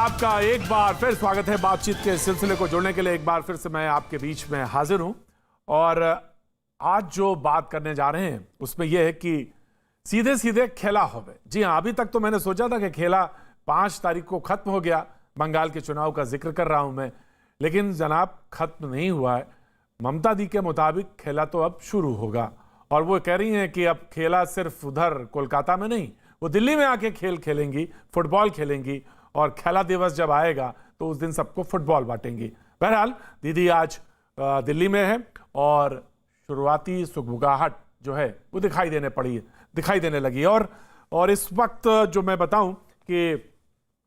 आपका एक बार फिर स्वागत है। बातचीत के सिलसिले को जोड़ने के लिए एक बार फिर से मैं आपके बीच में हाजिर हूं और आज जो बात करने जा रहे हैं उसमें यह है कि सीधे सीधे खेला होवे। जी हां, अभी तक तो मैंने सोचा था कि खेला 5 तारीख को खत्म हो गया, बंगाल के चुनाव का जिक्र कर रहा हूं मैं, लेकिन जनाब खत्म नहीं हुआ है। ममता दी के मुताबिक खेला तो अब शुरू होगा और वो कह रही हैं कि अब खेला सिर्फ उधर कोलकाता में नहीं, वो दिल्ली में आके खेल खेलेंगी, फुटबॉल खेलेंगी और खेला दिवस जब आएगा तो उस दिन सबको फुटबॉल बांटेंगी। बहरहाल दीदी आज दिल्ली में है और शुरुआती सुगबुगाहट जो है वो दिखाई देने लगी है। और इस वक्त जो मैं बताऊं कि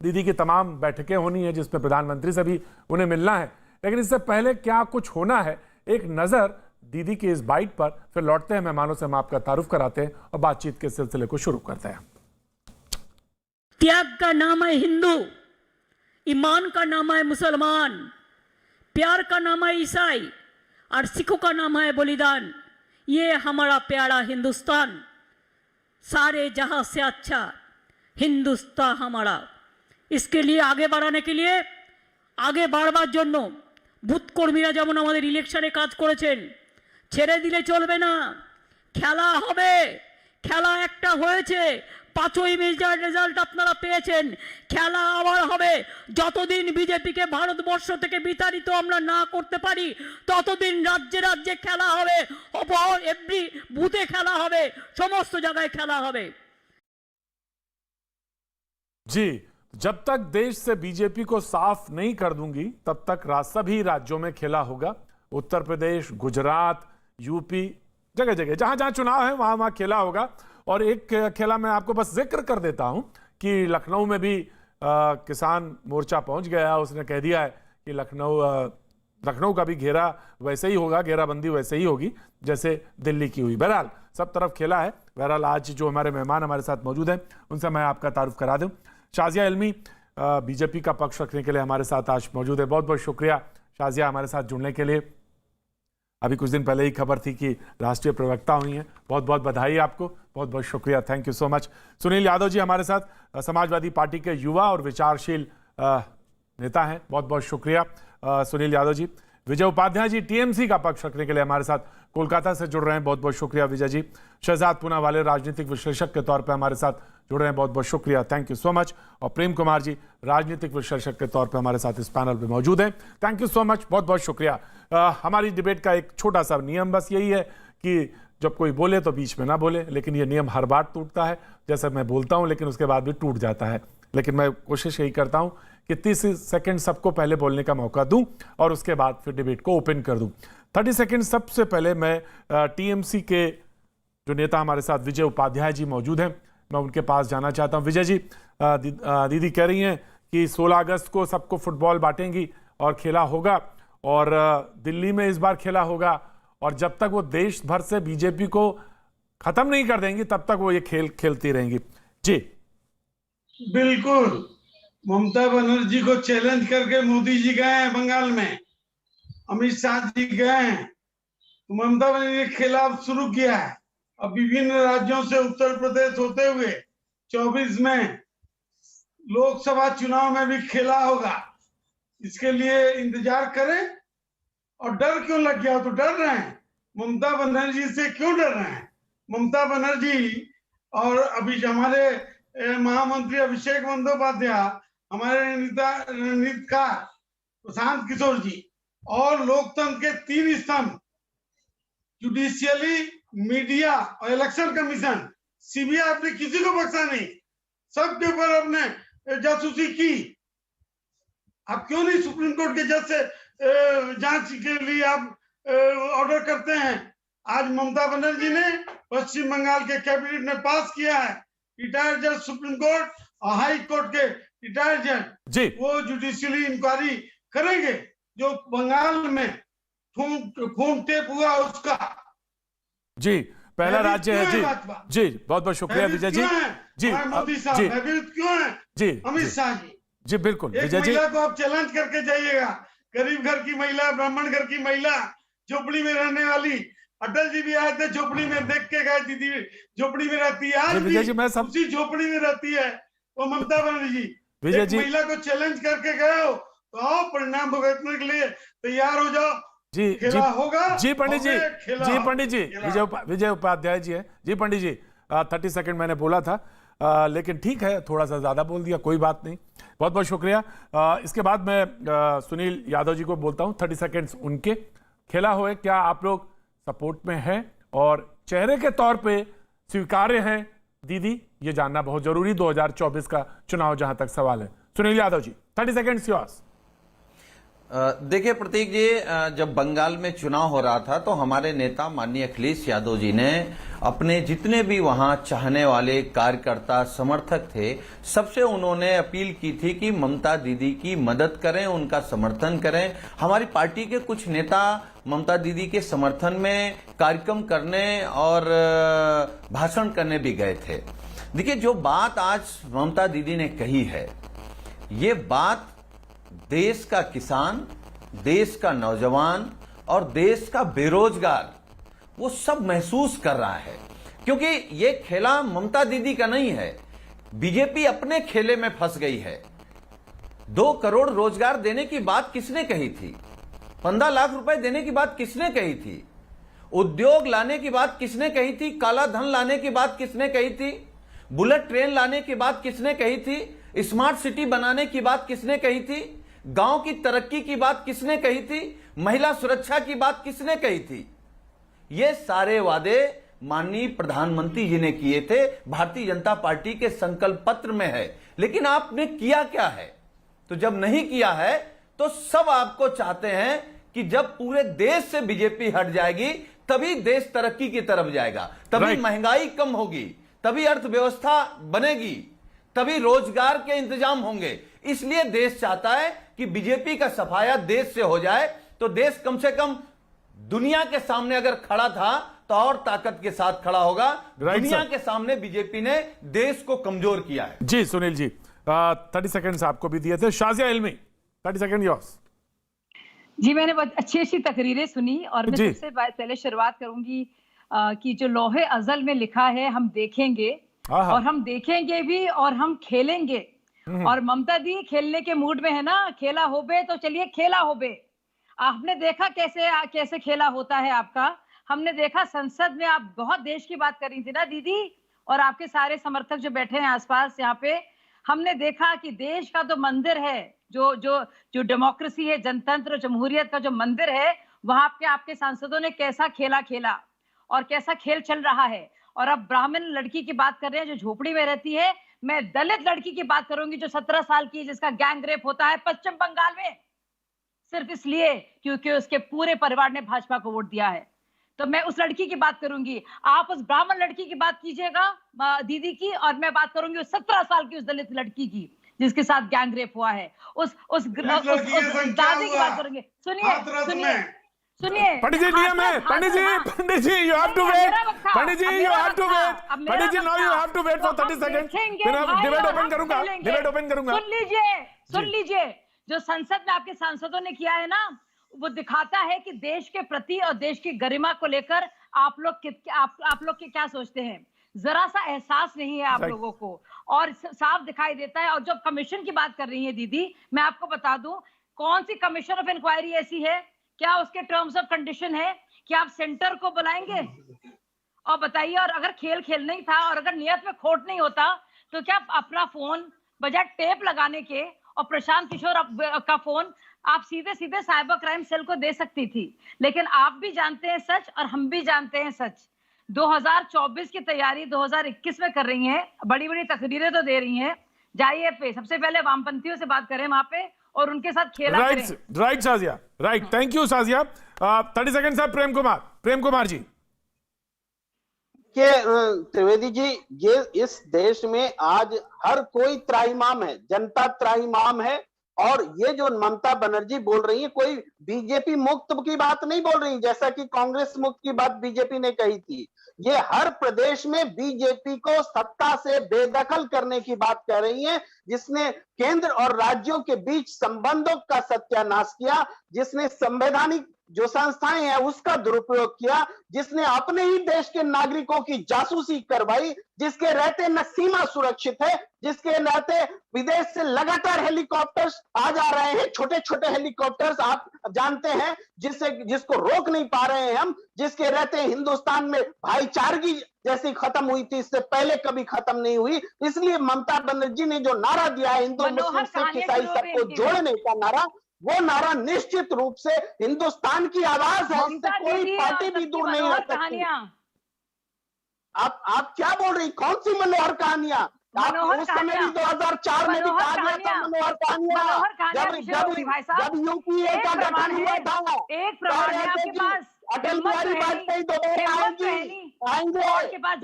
दीदी की तमाम बैठकें होनी है जिसमें प्रधानमंत्री से भी उन्हें मिलना है, लेकिन इससे पहले क्या कुछ होना है, एक नजर दीदी की इस बाइट पर, फिर लौटते हैं मेहमानों से, हम आपका तारुफ कराते हैं और बातचीत के सिलसिले को शुरू करते हैं। त्याग का नाम है हिंदू, ईमान का नाम है मुसलमान, प्यार का नाम है ईसाई और सिखों का नाम है बलिदान। ये हमारा प्यारा हिंदुस्तान, सारे जहां से अच्छा हिंदुस्तान हमारा। इसके लिए आगे बढ़ाने के लिए, आगे বাড়বার জন্য ভূতকর্মীরা যেমন আমাদের ইলেকশনে কাজ করেছেন, ছেড়ে দিলে চলবে না। খেলা হবে, খেলা একটা হয়েছে, 5ই মের রেজাল্ট আপনারা পেয়েছেন, খেলা আবার হবে। যতদিন বিজেপিকে ভারতবর্ষ থেকে বিতাড়িত আমরা না করতে পারি ততদিন রাজ্যে রাজ্যে খেলা হবে, এভরি বুথে খেলা হবে, সমস্ত জায়গায় খেলা হবে। जी, जब तक देश से बीजेपी को साफ नहीं कर दूंगी तब तक सभी राज्यों में खेला होगा। उत्तर प्रदेश, गुजरात, यूपी, जगह जगह जहां जहां चुनाव है वहां वहां खेला होगा। और एक खेला मैं आपको बस जिक्र कर देता हूं कि लखनऊ में भी किसान मोर्चा पहुंच गया। उसने कह दिया है कि लखनऊ का भी घेरा वैसे ही होगा, घेराबंदी वैसे ही होगी जैसे दिल्ली की हुई। बहरहाल सब तरफ खेला है। बहरहाल आज जो हमारे मेहमान हमारे साथ मौजूद हैं उनसे मैं आपका तारुफ करा दूं। शाजिया इल्मी बीजेपी का पक्ष रखने के लिए हमारे साथ आज मौजूद है। बहुत बहुत शुक्रिया शाजिया हमारे साथ जुड़ने के लिए। अभी कुछ दिन पहले ही खबर थी कि राष्ट्रीय प्रवक्ता हुई हैं, बहुत बहुत बधाई आपको, बहुत बहुत शुक्रिया, thank you so much. Sunil Yadav ji हमारे साथ, समाजवादी पार्टी के युवा और विचारशील नेता हैं, बहुत बहुत शुक्रिया सुनील यादव जी। विजय उपाध्याय जी टीएमसी का पक्ष रखने के लिए हमारे साथ कोलकाता से जुड़ रहे हैं, बहुत बहुत शुक्रिया विजय जी। शहजाद पूनावाले राजनीतिक विश्लेषक के तौर पर हमारे साथ जुड़ रहे हैं, बहुत बहुत शुक्रिया, थैंक यू सो मच। और प्रेम कुमार जी राजनीतिक विश्लेषक के तौर पर हमारे साथ इस पैनल पे मौजूद हैं, थैंक यू सो मच, बहुत बहुत शुक्रिया। हमारी डिबेट का एक छोटा सा नियम बस यही है कि जब कोई बोले तो बीच में ना बोले, लेकिन ये नियम हर बार टूटता है। जैसे मैं बोलता हूं लेकिन उसके बाद भी टूट जाता है, लेकिन मैं कोशिश यही करता हूं कि 30 सेकंड सबको पहले बोलने का मौका दूं और उसके बाद फिर डिबेट को ओपन कर दूं। 30 सेकंड सबसे पहले मैं टीएमसी के जो नेता हमारे साथ विजय उपाध्याय जी मौजूद हैं, मैं उनके पास जाना चाहता हूं। विजय जी, दीदी कह रही हैं कि 16 अगस्त को सबको फुटबॉल बांटेंगी और खेला होगा और दिल्ली में इस बार खेला होगा और जब तक वो देश भर से बीजेपी को खत्म नहीं कर देंगी तब तक वो ये खेल खेलती रहेंगी। जी बिल्कुल, ममता बनर्जी को चैलेंज करके मोदी जी गए हैं बंगाल में, अमित शाह जी गए हैं, तो ममता बनर्जी ने खेला शुरू किया है। अब विभिन्न राज्यों से उत्तर प्रदेश होते हुए 24 में लोकसभा चुनाव में भी खेला होगा। इसके लिए इंतजार करें। और डर क्यों लग गया? तो डर रहे हैं ममता बनर्जी से, क्यों डर रहे हैं? ममता बनर्जी और अभी हमारे महामंत्री अभिषेक बंदोपाध्याय, हमारे रणनीतिकार प्रशांत किशोर जी और लोकतंत्र के 3 स्तंभ जुडिशियली, मीडिया और इलेक्शन कमीशन, सीबीआई, आपने किसी को बख्शा नहीं, सबके ऊपर आपने जासूसी की। आप क्यों नहीं सुप्रीम कोर्ट के जज से जांच के लिए आप ऑर्डर करते हैं? आज ममता बनर्जी ने पश्चिम बंगाल के कैबिनेट ने पास किया है, रिटायर्ड जज सुप्रीम कोर्ट और हाई कोर्ट के रिटायर्ड जज वो जुडिशियली इंक्वायरी करेंगे जो बंगाल में खून टेप हुआ उसका। जी, पहला राज्य है जी। जी बहुत बहुत शुक्रिया विजय जी। जी मोदी साहब क्यों है? जी अमित शाह जी। जी बिल्कुल विजय जी, महिला को आप चैलेंज करके जाइएगा, गरीब घर की महिला, ब्राह्मण घर की महिला, झोपड़ी में रहने वाली। अटल जी भी आए थे, झोपड़ी में देख के गए, दीदी झोपड़ी में रहती है, आज भी उसी झोपड़ी में रहती है वो ममता बनर्जी। विजय एक जी महिला को चैलेंज करके गए हो तो आओ परिणाम भुगतने के लिए तैयार हो जाओ। जी खेला होगा जी पंडित जी, हो गया, खेला जी पंडित जी, खेला। विजय उपाध्याय जी है। जी पंडित जी, 30 सेकंड मैंने बोला था, लेकिन ठीक है, थोड़ा सा ज्यादा बोल दिया, कोई बात नहीं, बहुत बहुत शुक्रिया। इसके बाद मैं सुनील यादव जी को बोलता हूं, 30 सेकंड्स उनके। खेला हुए क्या आप लोग सपोर्ट में हैं और चेहरे के तौर पे स्वीकार्य हैं दीदी, ये जानना बहुत जरूरी 2024 का चुनाव जहां तक सवाल है। सुनील यादव जी, 30 सेकंड्स योर्स। देखिए प्रतीक जी, जब बंगाल में चुनाव हो रहा था तो हमारे नेता माननीय अखिलेश यादव जी ने अपने जितने भी वहां चाहने वाले कार्यकर्ता समर्थक थे, सबसे उन्होंने अपील की थी कि ममता दीदी की मदद करें, उनका समर्थन करें। हमारी पार्टी के कुछ नेता ममता दीदी के समर्थन में कार्यक्रम करने और भाषण करने भी गए थे। देखिए, जो बात आज ममता दीदी ने कही है, ये बात देश का किसान, देश का नौजवान और देश का बेरोजगार वो सब महसूस कर रहा है, क्योंकि ये खेला ममता दीदी का नहीं है, बीजेपी अपने खेले में फंस गई है। 2 करोड़ रोजगार देने की बात किसने कही थी? 15 लाख रुपए देने की बात किसने कही थी? उद्योग लाने की बात किसने कही थी? काला धन लाने की बात किसने कही थी? बुलेट ट्रेन लाने की बात किसने कही थी? स्मार्ट सिटी बनाने की बात किसने कही थी? गांव की तरक्की की बात किसने कही थी? महिला सुरक्षा की बात किसने कही थी? ये सारे वादे माननीय प्रधानमंत्री जी ने किए थे, भारतीय जनता पार्टी के संकल्प पत्र में है। लेकिन आपने किया क्या है? तो जब नहीं किया है तो सब आपको चाहते हैं कि जब पूरे देश से बीजेपी हट जाएगी तभी देश तरक्की की तरफ जाएगा, तभी महंगाई कम होगी, तभी अर्थव्यवस्था बनेगी, तभी रोजगार के इंतजाम होंगे। इसलिए देश चाहता है कि बीजेपी का सफाया देश से हो जाए, तो देश कम से कम दुनिया के सामने अगर खड़ा था तो और ताकत के साथ खड़ा होगा। दुनिया के सामने बीजेपी ने देश को कमजोर किया है। जी सुनील जी, 30 सेकंड्स आपको भी दिए थे। शाजिया इल्मी, 30 सेकंड योर्स। जी, मैंने बहुत अच्छी अच्छी तकरीरें सुनी और मैं सबसे पहले शुरुआत करूंगी कि जो लोहे अजल में लिखा है हम देखेंगे और हम देखेंगे भी और हम खेलेंगे। और ममता दी खेलने के मूड में है ना, खेला होबे तो चलिए खेला होबे। आपने देखा कैसे खेला होता है आपका। हमने देखा संसद में आप बहुत देश की बात कर रही थी ना दीदी, और आपके सारे समर्थक जो बैठे हैं आसपास यहाँ पे, हमने देखा कि देश का जो मंदिर है, जो डेमोक्रेसी है, जनतंत्र जमहूरियत का जो मंदिर है, वहां पे आपके सांसदों ने कैसा खेला और कैसा खेल चल रहा है। और अब ब्राह्मण लड़की की बात कर रहे हैं जो झोपड़ी में रहती है। मैं दलित लड़की की बात करूंगी जो 17 साल की, जिसका गैंग रेप होता है पश्चिम बंगाल में, सिर्फ इसलिए क्योंकि उसके पूरे परिवार ने भाजपा को वोट दिया है। तो मैं उस लड़की की बात करूंगी, आप उस ब्राह्मण लड़की की बात कीजिएगा दीदी की, और मैं बात करूंगी उस 17 साल की उस दलित लड़की की जिसके साथ गैंग रेप हुआ है। उस दादी की बात करेंगे। सुनिए पंडित जी, नियम है। Pandit ji you have to wait. Pandit ji you have to wait. Pandit ji now you have to wait for 30 second. फिर मैं डिबेट ओपन करूंगा। सुन लीजिए, जो संसद में आपके सांसदों ने किया है ना, वो दिखाता है कि देश के प्रति और देश की गरिमा को लेकर आप लोग के क्या सोचते हैं। जरा सा एहसास नहीं है आप लोगों को, और साफ दिखाई देता है। और जब कमीशन की बात कर रही है दीदी, मैं आपको बता दूं, कौन सी कमीशन ऑफ इंक्वायरी ऐसी है, क्या उसके टर्म्स ऑफ कंडीशन है कि आप सेंटर को बुलाएंगे? और बताइए, और अगर खेल खेलना ही था और अगर नियत में खोट नहीं होता तो क्या अपना फोन बजाय टेप लगाने के और प्रशांत किशोर का फोन आप सीधे साइबर क्राइम सेल को दे सकती थी। लेकिन आप भी जानते हैं सच और हम भी जानते हैं सच। 2024 की तैयारी 2021 में कर रही हैं, बड़ी बड़ी तकरीरें तो दे रही हैं। जाइए पे सबसे पहले वामपंथियों से बात करें वहां पे और उनके साथ खेला करें। Right Sajiya, right, thank you Sajiya. 30 second साहब, प्रेम कुमार जी। कि त्रिवेदी जी, ये इस देश में आज हर कोई त्राहिमाम है, जनता त्राहिमाम है। और ये जो ममता बनर्जी बोल रही है, कोई बीजेपी मुक्त की बात नहीं बोल रही, जैसा कि कांग्रेस मुक्त की बात बीजेपी ने कही थी। ये हर प्रदेश में बीजेपी को सत्ता से बेदखल करने की बात कह रही है, जिसने केंद्र और राज्यों के बीच संबंधों का सत्यानाश किया, जिसने संवैधानिक जो संस्थाएं हैं उसका दुरुपयोग किया, जिसने अपने ही देश के नागरिकों की जासूसी करवाई, जिसके रहते न सीमा सुरक्षित है, जिसके रहते विदेश से लगातार हेलीकॉप्टर्स आ जा रहे हैं, छोटे छोटे हेलीकॉप्टर्स आप जानते हैं, जिसको रोक नहीं पा रहे हैं हम, जिसके रहते हिंदुस्तान में भाईचारगी जैसी खत्म हुई थी, इससे पहले कभी खत्म नहीं हुई। इसलिए ममता बनर्जी ने जो नारा दिया है हिंदू मुस्लिम सिख ईसाई सबको जोड़ने का नारा, वो नारा निश्चित रूप से हिंदुस्तान की आवाज है, इससे कोई पार्टी भी दूर नहीं रह सकती। आप क्या बोल रही, कौन सी मनोहर कहानियां? आप उस समय भी 2004 में भी कहा गया था मनोहर कहानियां, जब यूपीए का गठन हुआ था, एक प्रमाण है आपके पास, अटल बिहारी वाजपेयी दोबारा आएंगे,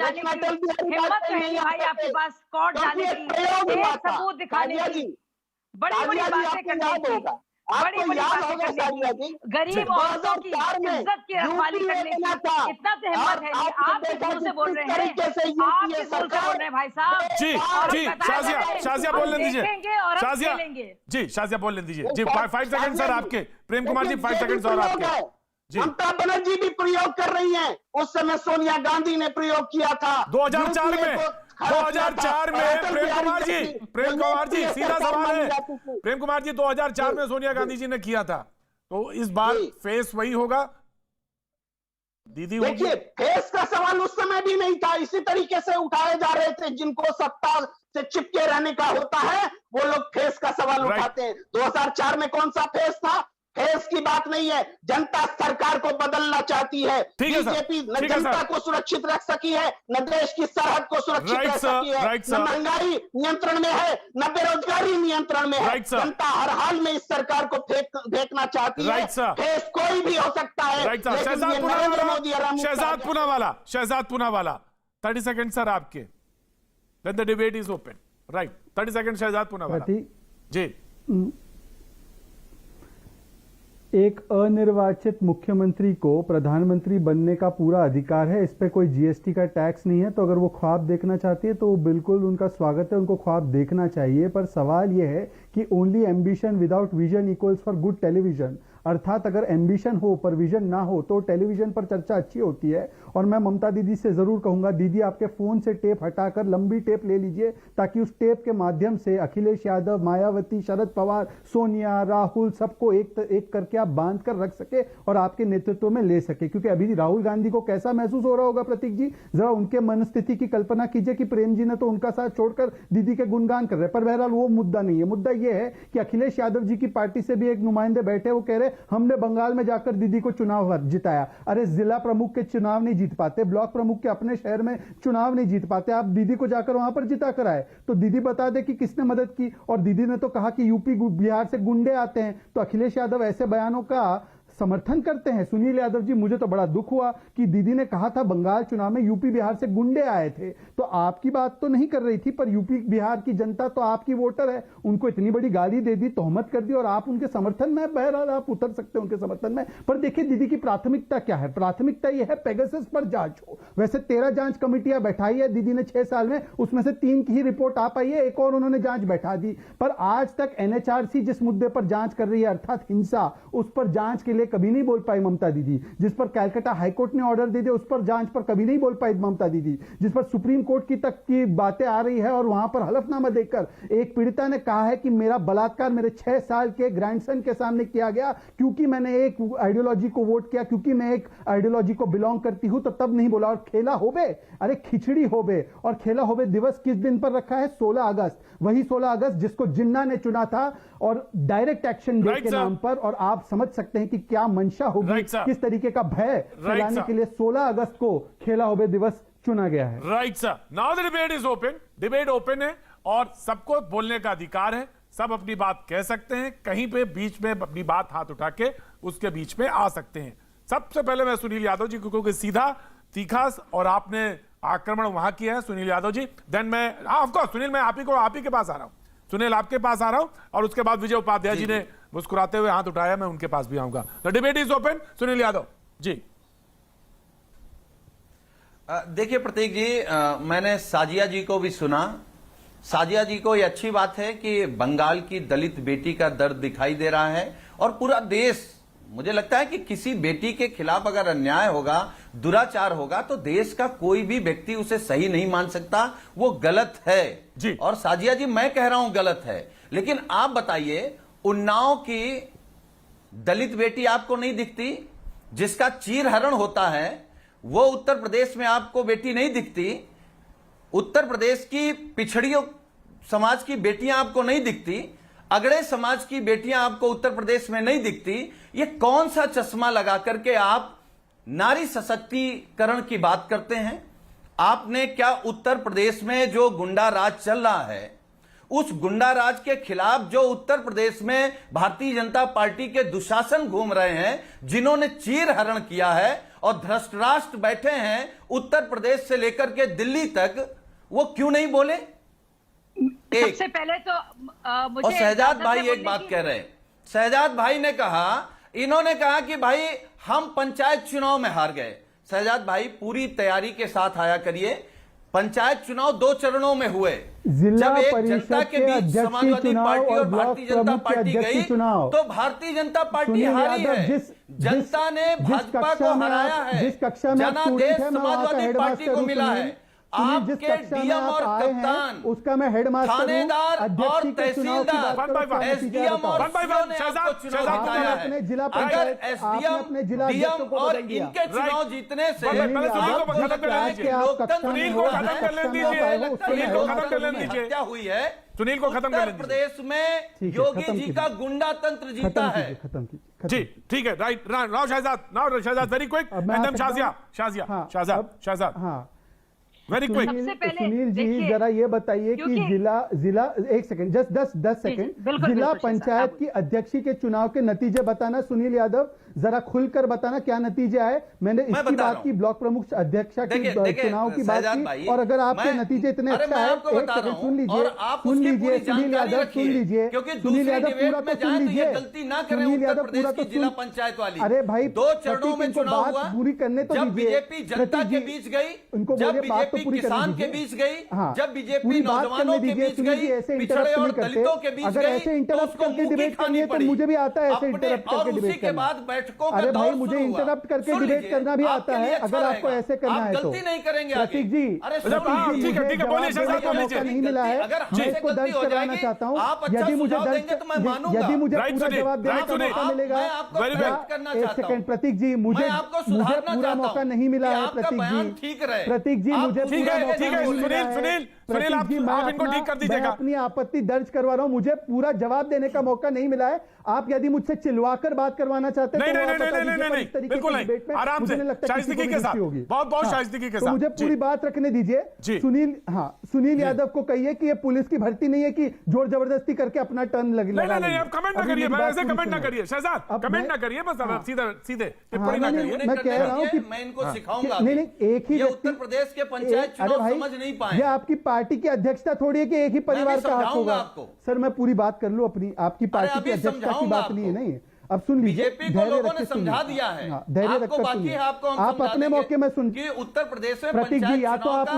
लेकिन अटल बिहारी वाजपेयी नहीं भाई आपके पास कोर्ट जाने की एक सबूत दिखाने की, बड़ी बड़ी बातें करने की, आपको याद होगा सारिया जी, गरीब औरतों की इज्जत की रखवाली करने की इतना तो हिम्मत है, आप किसों से बोल रहे हैं, आप किसों से बोल रहे हैं भाई साहब? जी जी शाजिया बोलने दीजिए, शाजिया जी, शाजिया बोलने दीजिए जी, 5 सेकंड सर आपके, प्रेम कुमार जी 5 सेकंड और आपके। ममता बनर्जी भी प्रयोग कर रही हैं, उस समय सोनिया गांधी ने प्रयोग किया था 2004 में, 2004 में प्रेम कुमार जी सीधा सवाल है, प्रेम कुमार जी 2004 में सोनिया गांधी जी ने किया था, तो इस बार फेस वही होगा दीदी? देखिए फेस का सवाल उस समय भी नहीं था, इसी तरीके से उठाए जा रहे थे, जिनको सत्ता से चिपके रहने का होता है वो लोग फेस का सवाल उठाते हैं। 2004 में कौन सा फेस था? फेस की बात नहीं है, जनता सरकार को बदलना चाहती है। बीजेपी न जनता को सुरक्षित रख सकी है, न देश की सरहद को सुरक्षित रख सकी है, न महंगाई नियंत्रण में है, न बेरोजगारी नियंत्रण में है। जनता हर हाल में इस सरकार को फेंकना चाहती है। फेस कोई भी हो सकता है, शहजाद पूनावाला 30 सेकंड सर आपके, then the debate is open, right? 30 second Shehzad Poonawalla ji. एक अनिर्वाचित मुख्यमंत्री को प्रधानमंत्री बनने का पूरा अधिकार है, इस पे कोई जीएसटी का टैक्स नहीं है, तो अगर वो ख्वाब देखना चाहती है तो बिल्कुल उनका स्वागत है, उनको ख्वाब देखना चाहिए। पर सवाल ये है कि only ambition without vision equals for good television, अर्थात अगर एम्बिशन हो पर विजन ना हो तो टेलीविजन पर चर्चा अच्छी होती है। और मैं ममता दीदी से जरूर कहूंगा, दीदी आपके फोन से टेप हटाकर लंबी टेप ले लीजिए, ताकि उस टेप के माध्यम से अखिलेश यादव, मायावती, शरद पवार, सोनिया, राहुल सबको एक करके आप बांध कर रख सके और आपके नेतृत्व में ले सके। क्योंकि अभी राहुल गांधी को कैसा महसूस हो रहा होगा प्रतीक जी, जरा उनके मनस्थिति की कल्पना कीजिए कि प्रेम जी ने तो उनका साथ छोड़कर दीदी के गुणगान कर रहे। पर बहरहाल वो मुद्दा नहीं है, मुद्दा यह है कि अखिलेश यादव जी की पार्टी से भी एक नुमाइंदे बैठे, वो कह रहे हमने बंगाल में जाकर दीदी को चुनाव जिताया। अरे जिला प्रमुख के चुनाव नहीं जीत पाते, ब्लॉक प्रमुख के अपने शहर में चुनाव नहीं जीत पाते, आप दीदी को जाकर वहां पर जिता कर आए। तो दीदी बता दे कि किसने मदद की। और दीदी ने तो कहा कि यूपी बिहार से गुंडे आते हैं, तो अखिलेश यादव ऐसे बयानों का समर्थन करते हैं। सुनील यादव जी, मुझे तो बड़ा दुख हुआ कि दीदी ने कहा था बंगाल चुनाव में यूपी बिहार से गुंडे आए थे, तो आपकी बात तो नहीं कर रही थी, पर यूपी बिहार की जनता तो आपकी वोटर है, उनको इतनी बड़ी गाली दे दी, तोहमत कर दी, और आप उनके समर्थन में, बहरहाल आप उतर सकते हैं उनके समर्थन में। पर देखिए दीदी की प्राथमिकता क्या है, प्राथमिकता यह है पेगासस पर जांच हो। वैसे 13 जांच कमेटियां बैठाई है दीदी ने 6 साल में, उसमें से 3 की ही रिपोर्ट आ पाई है, एक और उन्होंने जांच बैठा दी। पर आज तक एनएचआरसी जिस मुद्दे पर जांच कर रही है, अर्थात हिंसा, उस पर जांच के लिए कभी नहीं बोल पाई ममता दीदी। जिस पर कलकत्ता हाईकोर्ट ने ऑर्डर दे दिया, उस पर जांच पर कभी नहीं बोल पाई ममता दीदी। जिस पर सुप्रीम कोर्ट की तक की बातें आ रही है और वहां पर हलफनामा देकर एक पीड़िता ने कहा है कि मेरा बलात्कार मेरे 6 साल के ग्रैंडसन के सामने किया गया, क्योंकि मैंने एक आइडियोलॉजी को वोट किया, क्योंकि मैं एक आइडियोलॉजी को बिलोंग करती हूं, तो तब नहीं बोला। और खेला होबे, अरे खिचड़ी होबे, और खेला होबे दिवस किस दिन पर रखा है? 16 अगस्त। वही 16 अगस्त जिसको जिन्ना ने चुना था, और डायरेक्ट एक्शन डे के नाम पर। और आप समझ सकते हैं कि क्या मंशा होगी, किस तरीके का भय फैलाने के लिए 16 अगस्त को खेला होबे दिवस चुना गया है। Right sir, now the debate is open, debate open है और सबको बोलने का अधिकार है, सब अपनी बात कह सकते हैं, कहीं पे बीच में अपनी बात हाथ उठा के उसके बीच में आ सकते हैं। सबसे पहले मैं सुनील यादव जी को, क्योंकि सीधा तीखा और आपने आक्रमण वहां किया है सुनील यादव जी, देन मैं ऑफकोर्स सुनील मैं आप ही के पास आ रहा हूं, सुनील आपके पास आ रहा हूं, और उसके बाद विजय उपाध्याय जी ने मुस्कुराते हुए हाथ उठाया, मैं उनके पास भी आऊंगा। The debate is open. Sunil Yadav ji. देखिए प्रतीक जी, मैंने साजिया जी को भी सुना। साजिया जी को ये अच्छी बात है कि बंगाल की दलित बेटी का दर्द दिखाई दे रहा है और पूरा देश मुझे लगता है कि किसी बेटी के खिलाफ अगर अन्याय होगा, दुराचार होगा, तो देश का कोई भी व्यक्ति उसे सही नहीं मान सकता, वो गलत है जी। और साजिया जी, मैं कह रहा हूं गलत है, लेकिन आप बताइए, उन्नाव की दलित बेटी आपको नहीं दिखती? जिसका चीरहरण होता है वो उत्तर प्रदेश में आपको बेटी नहीं दिखती? उत्तर प्रदेश की पिछड़ियों समाज की बेटियां आपको नहीं दिखती? अगड़े समाज की बेटियां आपको उत्तर प्रदेश में नहीं दिखती? ये कौन सा चश्मा लगा करके आप नारी सशक्तिकरण की बात करते हैं? आपने क्या उत्तर प्रदेश में जो गुंडा राज चल रहा है, उस गुंडा राज के खिलाफ जो उत्तर प्रदेश में भारतीय जनता पार्टी के दुशासन घूम रहे हैं, जिन्होंने चीरहरण किया है और धृतराष्ट्र बैठे हैं उत्तर प्रदेश से लेकर के दिल्ली तक, वो क्यों नहीं बोले? सबसे पहले तो मुझे और शहजाद भाई एक बात कह रहे हैं, शहजाद भाई ने कहा, इन्होंने कहा कि भाई हम पंचायत चुनाव में हार गए। शहजाद भाई, पूरी तैयारी के साथ आया करिए। पंचायत चुनाव 2 चरणों में हुए। जब एक जनता के बीच समाजवादी पार्टी और भारतीय जनता पार्टी गई तो भारतीय जनता पार्टी हारी है। जनता ने भाजपा को हराया है, जनादेश समाजवादी पार्टी को मिला है। आपके डीएम और कप्तान, उसका मैं हेडमास्टर, थानेदार और तहसीलदार, एसडीएम और सीओ ने आपको चुनाव जिताया है। अगर एसडीएम, डीएम और इनके चुनाव जीतने से हत्या हुई है, सुनील को खत्म कर उत्तर प्रदेश में योगी जी का गुंडा तंत्र जीता है। जी ठीक है, right. Now Shehzad very quick, and then Shazia very quick. Sunil ji जरा ये बताइए कि जिला एक सेकंड, जस्ट 10 सेकंड, जिला पंचायत की अध्यक्षी के चुनाव के नतीजे बताना। सुनील यादव जरा खुलकर बताना क्या नतीजे आए। मैंने इसकी बात की, ब्लॉक प्रमुख अध्यक्षा की चुनाव की बात की, और अगर आपके नतीजे इतने अच्छे आए, एक सेकंड सुन लीजिए सुनील यादव, सुन लीजिए सुनील यादव, पूरा तो सुन लीजिए सुनील यादव, पूरा तो जिला पंचायत वाली। अरे भाई 2 चरणों में चुनाव हुआ, पूरी करने तो जब बीजेपी जनता के बीच गई, उनको जब बीजेपी किसान के बीच गई, जब बीजेपी नौजवानों के बीच गई, पिछड़े और दलितों के बीच गई, ऐसे इंटरप्ट करके डिबेट करनी है तो मुझे भी आता है ऐसे इंटरप्ट करके डिबेट करना। अरे भाई मुझे इंटरप्ट करके डिबेट करना भी आता है, अगर आपको ऐसे करना है तो। गलती नहीं करेंगे प्रतीक जी, ठीक है, बोलिए शहजाद, मौका नहीं मिला है, मैं इसको दर्ज करवाना चाहता हूँ। यदि मुझे पूरा जवाब देने का मौका मिलेगा, एक सेकंड प्रतीक जी, मुझे पूरा मौका नहीं मिला है प्रतीक जी, मुझे ठीक है, सुनील आप इनको ठीक कर दीजिएगा। अपनी आपत्ति दर्ज करवा रहा हूं, मुझे पूरा जवाब देने का मौका नहीं मिला है। आप यदि मुझसे चिल्लाकर बात करवाना चाहते हैं नहीं, बिल्कुल नहीं, आराम से, शाइस्तिकी के साथ, बहुत शाइस्तिकी के साथ, मुझे पूरी बात रखने दीजिए। सुनील यादव को कहिए कि ये पुलिस की भर्ती नहीं है कि जोर जबरदस्ती करके अपना टर्न लगे। नहीं, आप कमेंट ना करिए, ऐसे कमेंट ना करिए शहजाद, कमेंट ना करिए, बस सीधे टिप्पणी ना करिए। मैं कह रहा हूं कि मैं इनको सिखाऊंगा, नहीं, एक ही उत्तर प्रदेश के पंचायत चुनाव समझ नहीं पाए। ये आपकी पार्टी की अध्यक्षता थोड़ी है कि एक ही परिवार का हक होगा। सर मैं पूरी बात कर लूं अपनी, आपकी पार्टी की अध्यक्षता की बात नहीं है। नहीं, अब सुन लीजिए, बीजेपी को लोगों ने समझा दिया है, धैर्य रखकर सुनिए, आप अपने मौके में सुन कि उत्तर प्रदेश में प्रतीक जी, या तो आप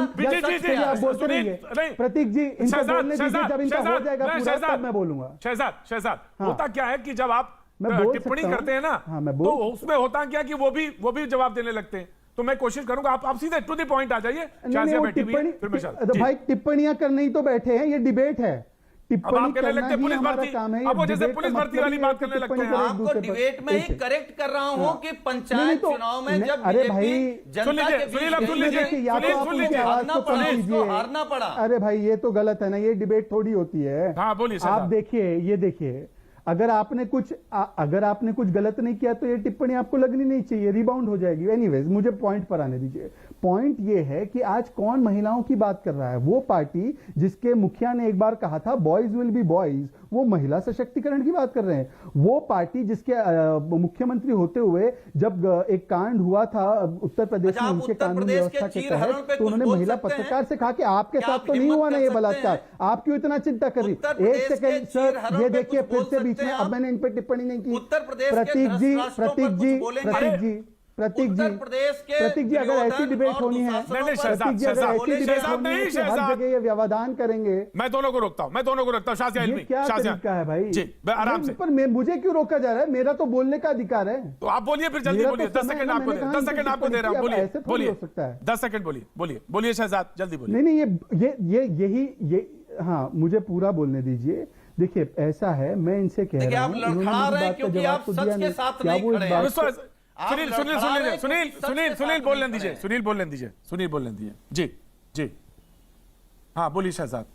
बोलते रहिए, प्रतीक जी इनको बोलने दीजिए, जब इनका हो जाएगा पूरा तब मैं बोलूंगा। शहजाद होता क्या है कि जब आप टिप्पणी करते हैं ना, तो उसमें होता क्या कि वो भी जवाब देने लगते हैं। तो मैं कोशिश करूंगा आप सीधे टू द पॉइंट आ जाइए। भाई टिप्पणियां करने ही तो बैठे हैं, ये डिबेट है। टिप्पणी करना ही हमारा काम है। अब वो जैसे पुलिस भर्ती वाली बात करने लगते हैं। आपको डिबेट में ही करेक्ट कर रहा हूं कि पंचायत चुनाव में जब सुन लीजिए, हारना पड़ा। अरे भाई ये तो गलत है ना, ये डिबेट थोड़ी होती है। हाँ बोलिए। आप देखिए, ये देखिए, अगर आपने कुछ गलत नहीं किया तो ये टिप्पणी आपको लगनी नहीं चाहिए, रिबाउंड हो जाएगी। एनीवेज मुझे पॉइंट पर आने दीजिए। पॉइंट ये है कि आज कौन महिलाओं की बात कर रहा है? वो पार्टी जिसके मुखिया ने एक बार कहा था बॉयज विल बी बॉयज, वो महिला सशक्तिकरण की बात कर रहे हैं। वो पार्टी जिसके मुख्यमंत्री होते हुए जब एक कांड हुआ था उत्तर प्रदेश में उनके कानून व्यवस्था के तहत, तो उन्होंने महिला पत्रकार से कहा कि आपके साथ तो नहीं हुआ ना ये बलात्कार, आप क्यों इतना चिंता कर रही? एक सेकेंड सर, ये देखिए फिर से बीच में, अब मैंने इन पर टिप्पणी नहीं की। प्रतीक जी प्रतीक जी, उत्तर प्रदेश के प्रतीक जी, अगर ऐसी डिबेट होनी है, नहीं, प्रतीक जी, अगर ऐसी डिबेट होनी है कि हर जगह ये व्यवधान करेंगे, मैं दोनों को रोकता हूं, शाजिया ये इल्मी, क्या शाजिया तरीका है भाई? जी, आराम से। पर मुझे क्यों रोका जा रहा है? मेरा तो बोलने का अधिकार है। तो आप बोलिए, फिर जल्दी मेरा बोलिए। तो 10 समय सेकंड है, आपको मैंने कहा 10 सेकंड आपको दे रहा हूं, बोलिए ऐसे थोड़ी बोलिए। हो सकता है। 10 सेकंड बोलिए शहजाद, जल्दी बोलिए। नहीं, ये हाँ, मुझे पूरा बोलने दीजिए। देखिए, ऐसा है, मैं इनसे कह देखिए, रहा आप हूं, लड़खड़ा रहे हैं इन्होंने क्योंकि आप सच के साथ नहीं खड़े हैं। सुनील बोलने दीजिए। जी, हाँ बोलिए शहजाद।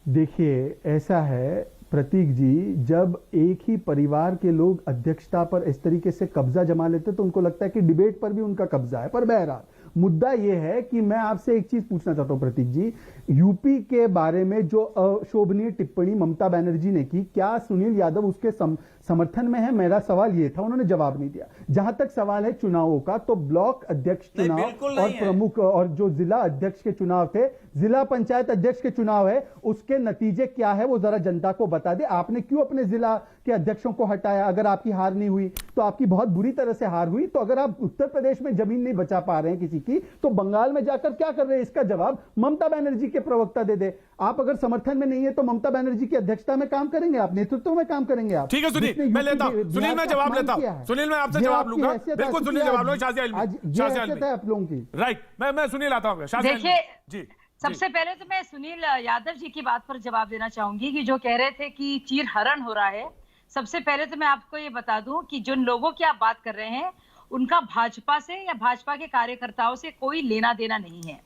देखिए, ऐसा है प्रतीक जी, जब एक ही परिवार के लोग अध्यक्षता पर इस तरीके से कब्जा जमा लेते तो उनको लगता है कि डिबेट पर भी उनका कब्जा है। पर बहरहाल मुद्दा यह है कि मैं आपसे एक चीज पूछना चाहता हूं प्रतीक जी, यूपी के बारे में जो अशोभनीय टिप्पणी ममता बनर्जी ने की, क्या सुनील यादव उसके समर्थन में है? मेरा सवाल यह था, उन्होंने जवाब नहीं दिया। जहां तक सवाल है चुनावों का, तो ब्लॉक अध्यक्ष चुनाव और प्रमुख और जो जिला अध्यक्ष के चुनाव थे, जिला पंचायत अध्यक्ष के चुनाव है, उसके नतीजे क्या है वो जरा जनता को बता दे। आपने क्यों अपने जिला के अध्यक्षों को हटाया? अगर आपकी हार नहीं हुई तो आपकी बहुत बुरी तरह से हार हुई। तो अगर आप उत्तर प्रदेश में जमीन नहीं बचा पा रहे हैं किसी की, तो बंगाल में जाकर क्या कर रहे हैं? इसका जवाब ममता बनर्जी के प्रवक्ता दे दे। आप अगर समर्थन में नहीं है तो ममता बनर्जी की अध्यक्षता में काम करेंगे आप, नेतृत्व में काम करेंगे आप। ठीक है सुनील, मैं लेता हूं। सुनील, मैं जवाब लेता हूं। सुनील, मैं आपसे जवाब लूंगा। बिल्कुल सुनील जवाब लो। शाजिया इल्मी, आप लोगों की राइट। मैं सुनील आता हूं। देखिए, जी, सबसे पहले तो मैं सुनील यादव जी की बात पर जवाब देना चाहूंगी कि जो कह रहे थे कि चीर हरण हो रहा है। सबसे पहले तो मैं आपको ये बता दूं कि जिन लोगों की आप बात कर रहे हैं उनका भाजपा से या भाजपा के कार्यकर्ताओं से कोई लेना देना नहीं है।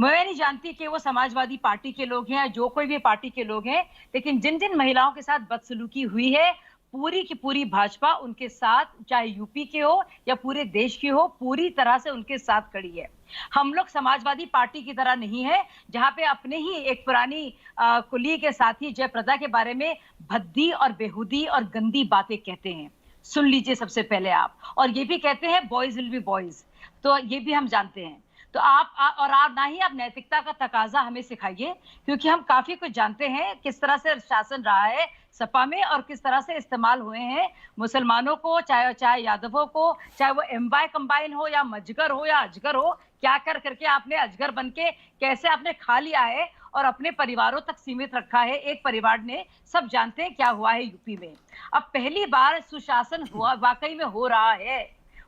मैं नहीं जानती कि वो समाजवादी पार्टी के लोग हैं या जो कोई भी पार्टी के लोग हैं, लेकिन जिन जिन महिलाओं के साथ बदसलूकी हुई है, पूरी की पूरी भाजपा उनके साथ, चाहे यूपी के हो या पूरे देश की हो, पूरी तरह से उनके साथ खड़ी है। हम लोग समाजवादी पार्टी की तरह नहीं है जहां पे अपने ही एक पुरानी कुली के साथी जयप्रदा के बारे में भद्दी और बेहुदी और गंदी बातें कहते हैं। सुन लीजिए सबसे पहले आप, और ये भी कहते हैं बॉयज विल बी बॉयज, तो ये भी हम जानते हैं। तो आप ना ही आप नैतिकता का तकाजा हमें सिखाइए, क्योंकि हम काफी कुछ जानते हैं किस तरह से शासन रहा है सपा में और किस तरह से इस्तेमाल हुए हैं मुसलमानों को, चाहे यादवों को, चाहे वो एमवाय कंबाइन हो या मजगर हो या अजगर हो, क्या कर करके आपने अजगर बन के कैसे आपने खा लिया है और अपने परिवारों तक सीमित रखा है एक परिवार ने। सब जानते हैं क्या हुआ है यूपी में। अब पहली बार सुशासन हुआ, वाकई में हो रहा है,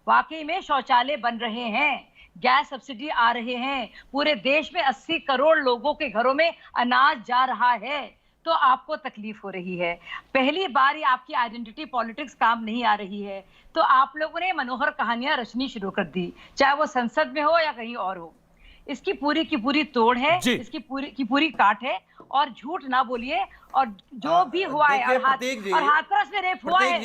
वाकई में शौचालय बन रहे हैं, गैस सब्सिडी आ रहे हैं, पूरे देश में 80 करोड़ लोगों के घरों में अनाज जा रहा है, तो आपको तकलीफ हो रही है। पहली बार ये आपकी आइडेंटिटी पॉलिटिक्स काम नहीं आ रही है, तो आप लोगों ने मनोहर कहानियां रचनी शुरू कर दी, चाहे वो संसद में हो या कहीं और हो। इसकी पूरी की पूरी तोड़ है, इसकी पूरी की पूरी काट है, और झूठ ना बोलिए। और जो भी हुआ है, और हाथरस में रेप हुआ है,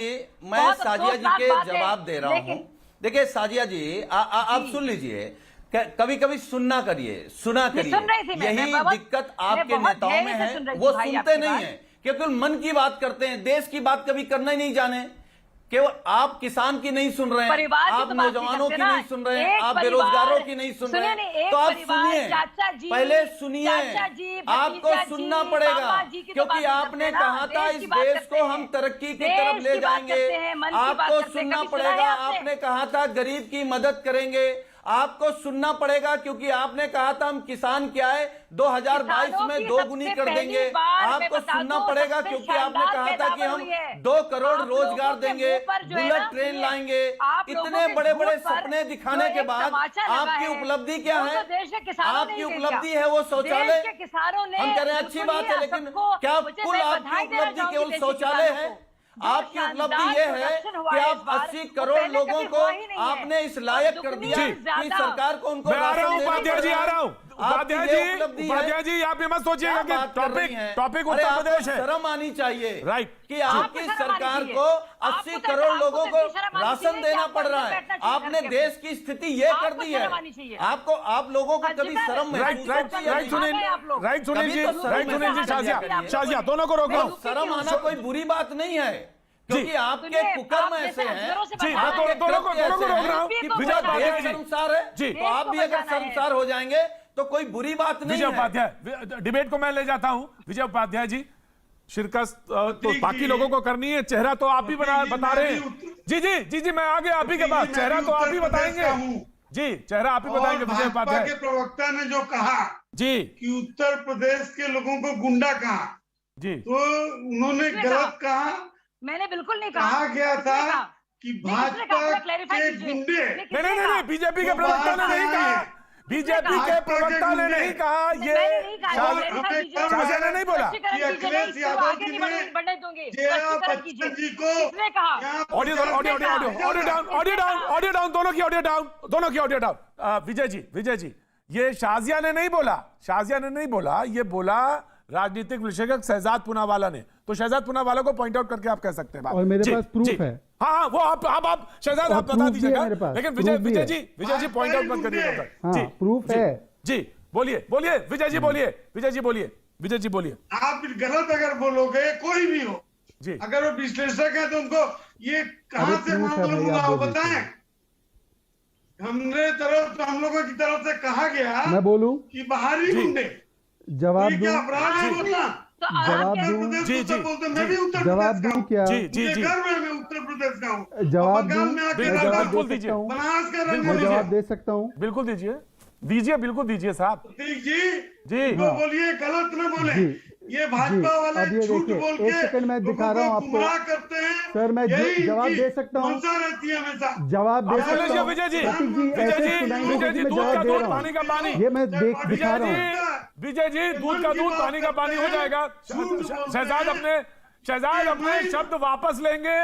मैं साजिया जी के जवाब दे रहा हूँ। देखिए साजिया जी, आप सुन लीजिए, कभी कभी सुना करिए। यही दिक्कत आपके नेताओं में है, वो सुनते नहीं है, केवल मन की बात करते हैं, देश की बात कभी करना ही नहीं जाने। केवल आप किसान की नहीं सुन रहे हैं, आप नौजवानों की नहीं सुन रहे हैं, आप बेरोजगारों की नहीं सुन रहे हैं। तो आप सुनिए, पहले सुनिए, आपको सुनना पड़ेगा, क्योंकि आपने कहा था इस देश को हम तरक्की की तरफ ले जाएंगे। आपको सुनना पड़ेगा, आपने कहा था गरीब की मदद करेंगे, आपको सुनना पड़ेगा, क्योंकि आपने कहा था हम किसान क्या है 2022 में 2 गुनी कर देंगे। आपको सुनना पड़ेगा, क्योंकि आपने कहा था कि हम 2 करोड़ रोजगार देंगे, बुलेट ट्रेन लाएंगे। इतने बड़े बड़े सपने दिखाने के बाद आपकी उपलब्धि क्या है? आपकी उपलब्धि है वो शौचालय। हम कह रहे हैं अच्छी बात है, लेकिन क्या कुल आपकी उपलब्धि केवल शौचालय है? आपकी उपलब्धि यह है कि आप 80 करोड़ लोगों को आपने इस लायक कर दिया कि सरकार को उनको। मैं आ रहा हूं उपाध्याय जी, आ रहा हूं उपाध्याय जी, आप ये मत सोचिएगा कि टॉपिक उत्तर प्रदेश है। शर्म आनी चाहिए, राइट, कि आपकी सरकार को 80 करोड़ लोगों को राशन देना पड़ रहा है। आपने देश की स्थिति ये कर दी है, आपको, आप लोगों को कभी शर्म राइट सुनील जी, शाजिया दोनों को रोको। शर्म आना कोई बुरी बात नहीं है, क्योंकि आपके कुकर्म ऐसे हैं। जी, दोनों को रोक रहा हूं। विजय शर्मसार है जी, तो आप भी अगर शर्मसार हो जाएंगे तो कोई बुरी बात नहीं है। विजय उपाध्याय, डिबेट को मैं ले जाता हूं। विजय उपाध्याय जी, शिरकत तो बाकी लोगों को करनी है, चेहरा तो आप भी बता रहे हैं। जी जी जी जी, मैं आ गया आप ही के पास। चेहरा तो आप ही बताएंगे जी, चेहरा आप ही बताएंगे। विजय भाजपा उपाध्याय के प्रवक्ता ने जो कहा जी कि उत्तर प्रदेश के लोगों को गुंडा कहा, जी, तो उन्होंने गलत कहा। मैंने बिल्कुल नहीं कहा गया था कि किसने भाजपा कहा? आप क्लैरिफाई के कीजिए। गुंडे नहीं, बीजेपी के प्रवक्ता ने नहीं कहा, बीजेपी के प्रवक्ता ने नहीं कहा, ये शाहजिया ने नहीं बोला। कि अखिलेश यादव जी ने जया बच्चन जी को ऑडियो डाउन, ऑडियो डाउन, दोनों की ऑडियो डाउन। विजय जी, ये शाहजिया ने नहीं बोला, ये बोला राजनीतिक विशेषज्ञ शहजाद पूनावाला ने। तो शहजाद पूनावाला को पॉइंट आउट करके आप कह सकते हैं बात। और मेरे पास प्रूफ है। हाँ, वो आप शहजाद आप बता दीजिएगा, लेकिन विजय जी पॉइंट आउट मत करिएगा। हाँ, प्रूफ है जी, बोलिए विजय जी बोलिए। आप गलत अगर बोलोगे, कोई भी हो जी, अगर वो विश्लेषक है तो उनको ये कहां से मालूम हुआ वो बताएं। हम लोगों की तरफ से कहा गया, मैं बोलूं कि बाहरी गुंडे जवाब ये दूं, क्या अपराध है बोलना? जवाब दूं, बोलते मैं भी उत्तर जवाब प्रदेश का दूं हूँ। क्या? जी गर्व है मैं उत्तर प्रदेश का हूँ। जवाब बंगाल दूं, में आके मैं रहता जवाब हूँ। दे सकता हूँ, बनारस का रंग मैं जवाब दे सकता हूँ। बिल्कुल दीजिए साहब। प्रतीक जी, जी तो बोलिए, गलत न बोले। जी, ये भाजपा वाले अब ये झूठ देखिए, बोल एक के सेकंड मैं लोगों दिखा रहा हूँ को आपको। गुमराह करते हैं। सर, मैं यही जवाब इनकी दे सकता हूँ, मंशा रहती है हमेशा। जवाब दे आप बोलिए सकता हूँ। विजय जी, प्रतीक जी, ऐसे सुनाएंगे विजय जी, कि मैं दूध का जवाब दे दूध रहा पानी का पानी। हूँ। ये मैं दिखा रहा हूँ। विजय जी, दूध का दूध पानी का पानी हो जाएगा। शहजाद अपने शब्द वापस लेंगे,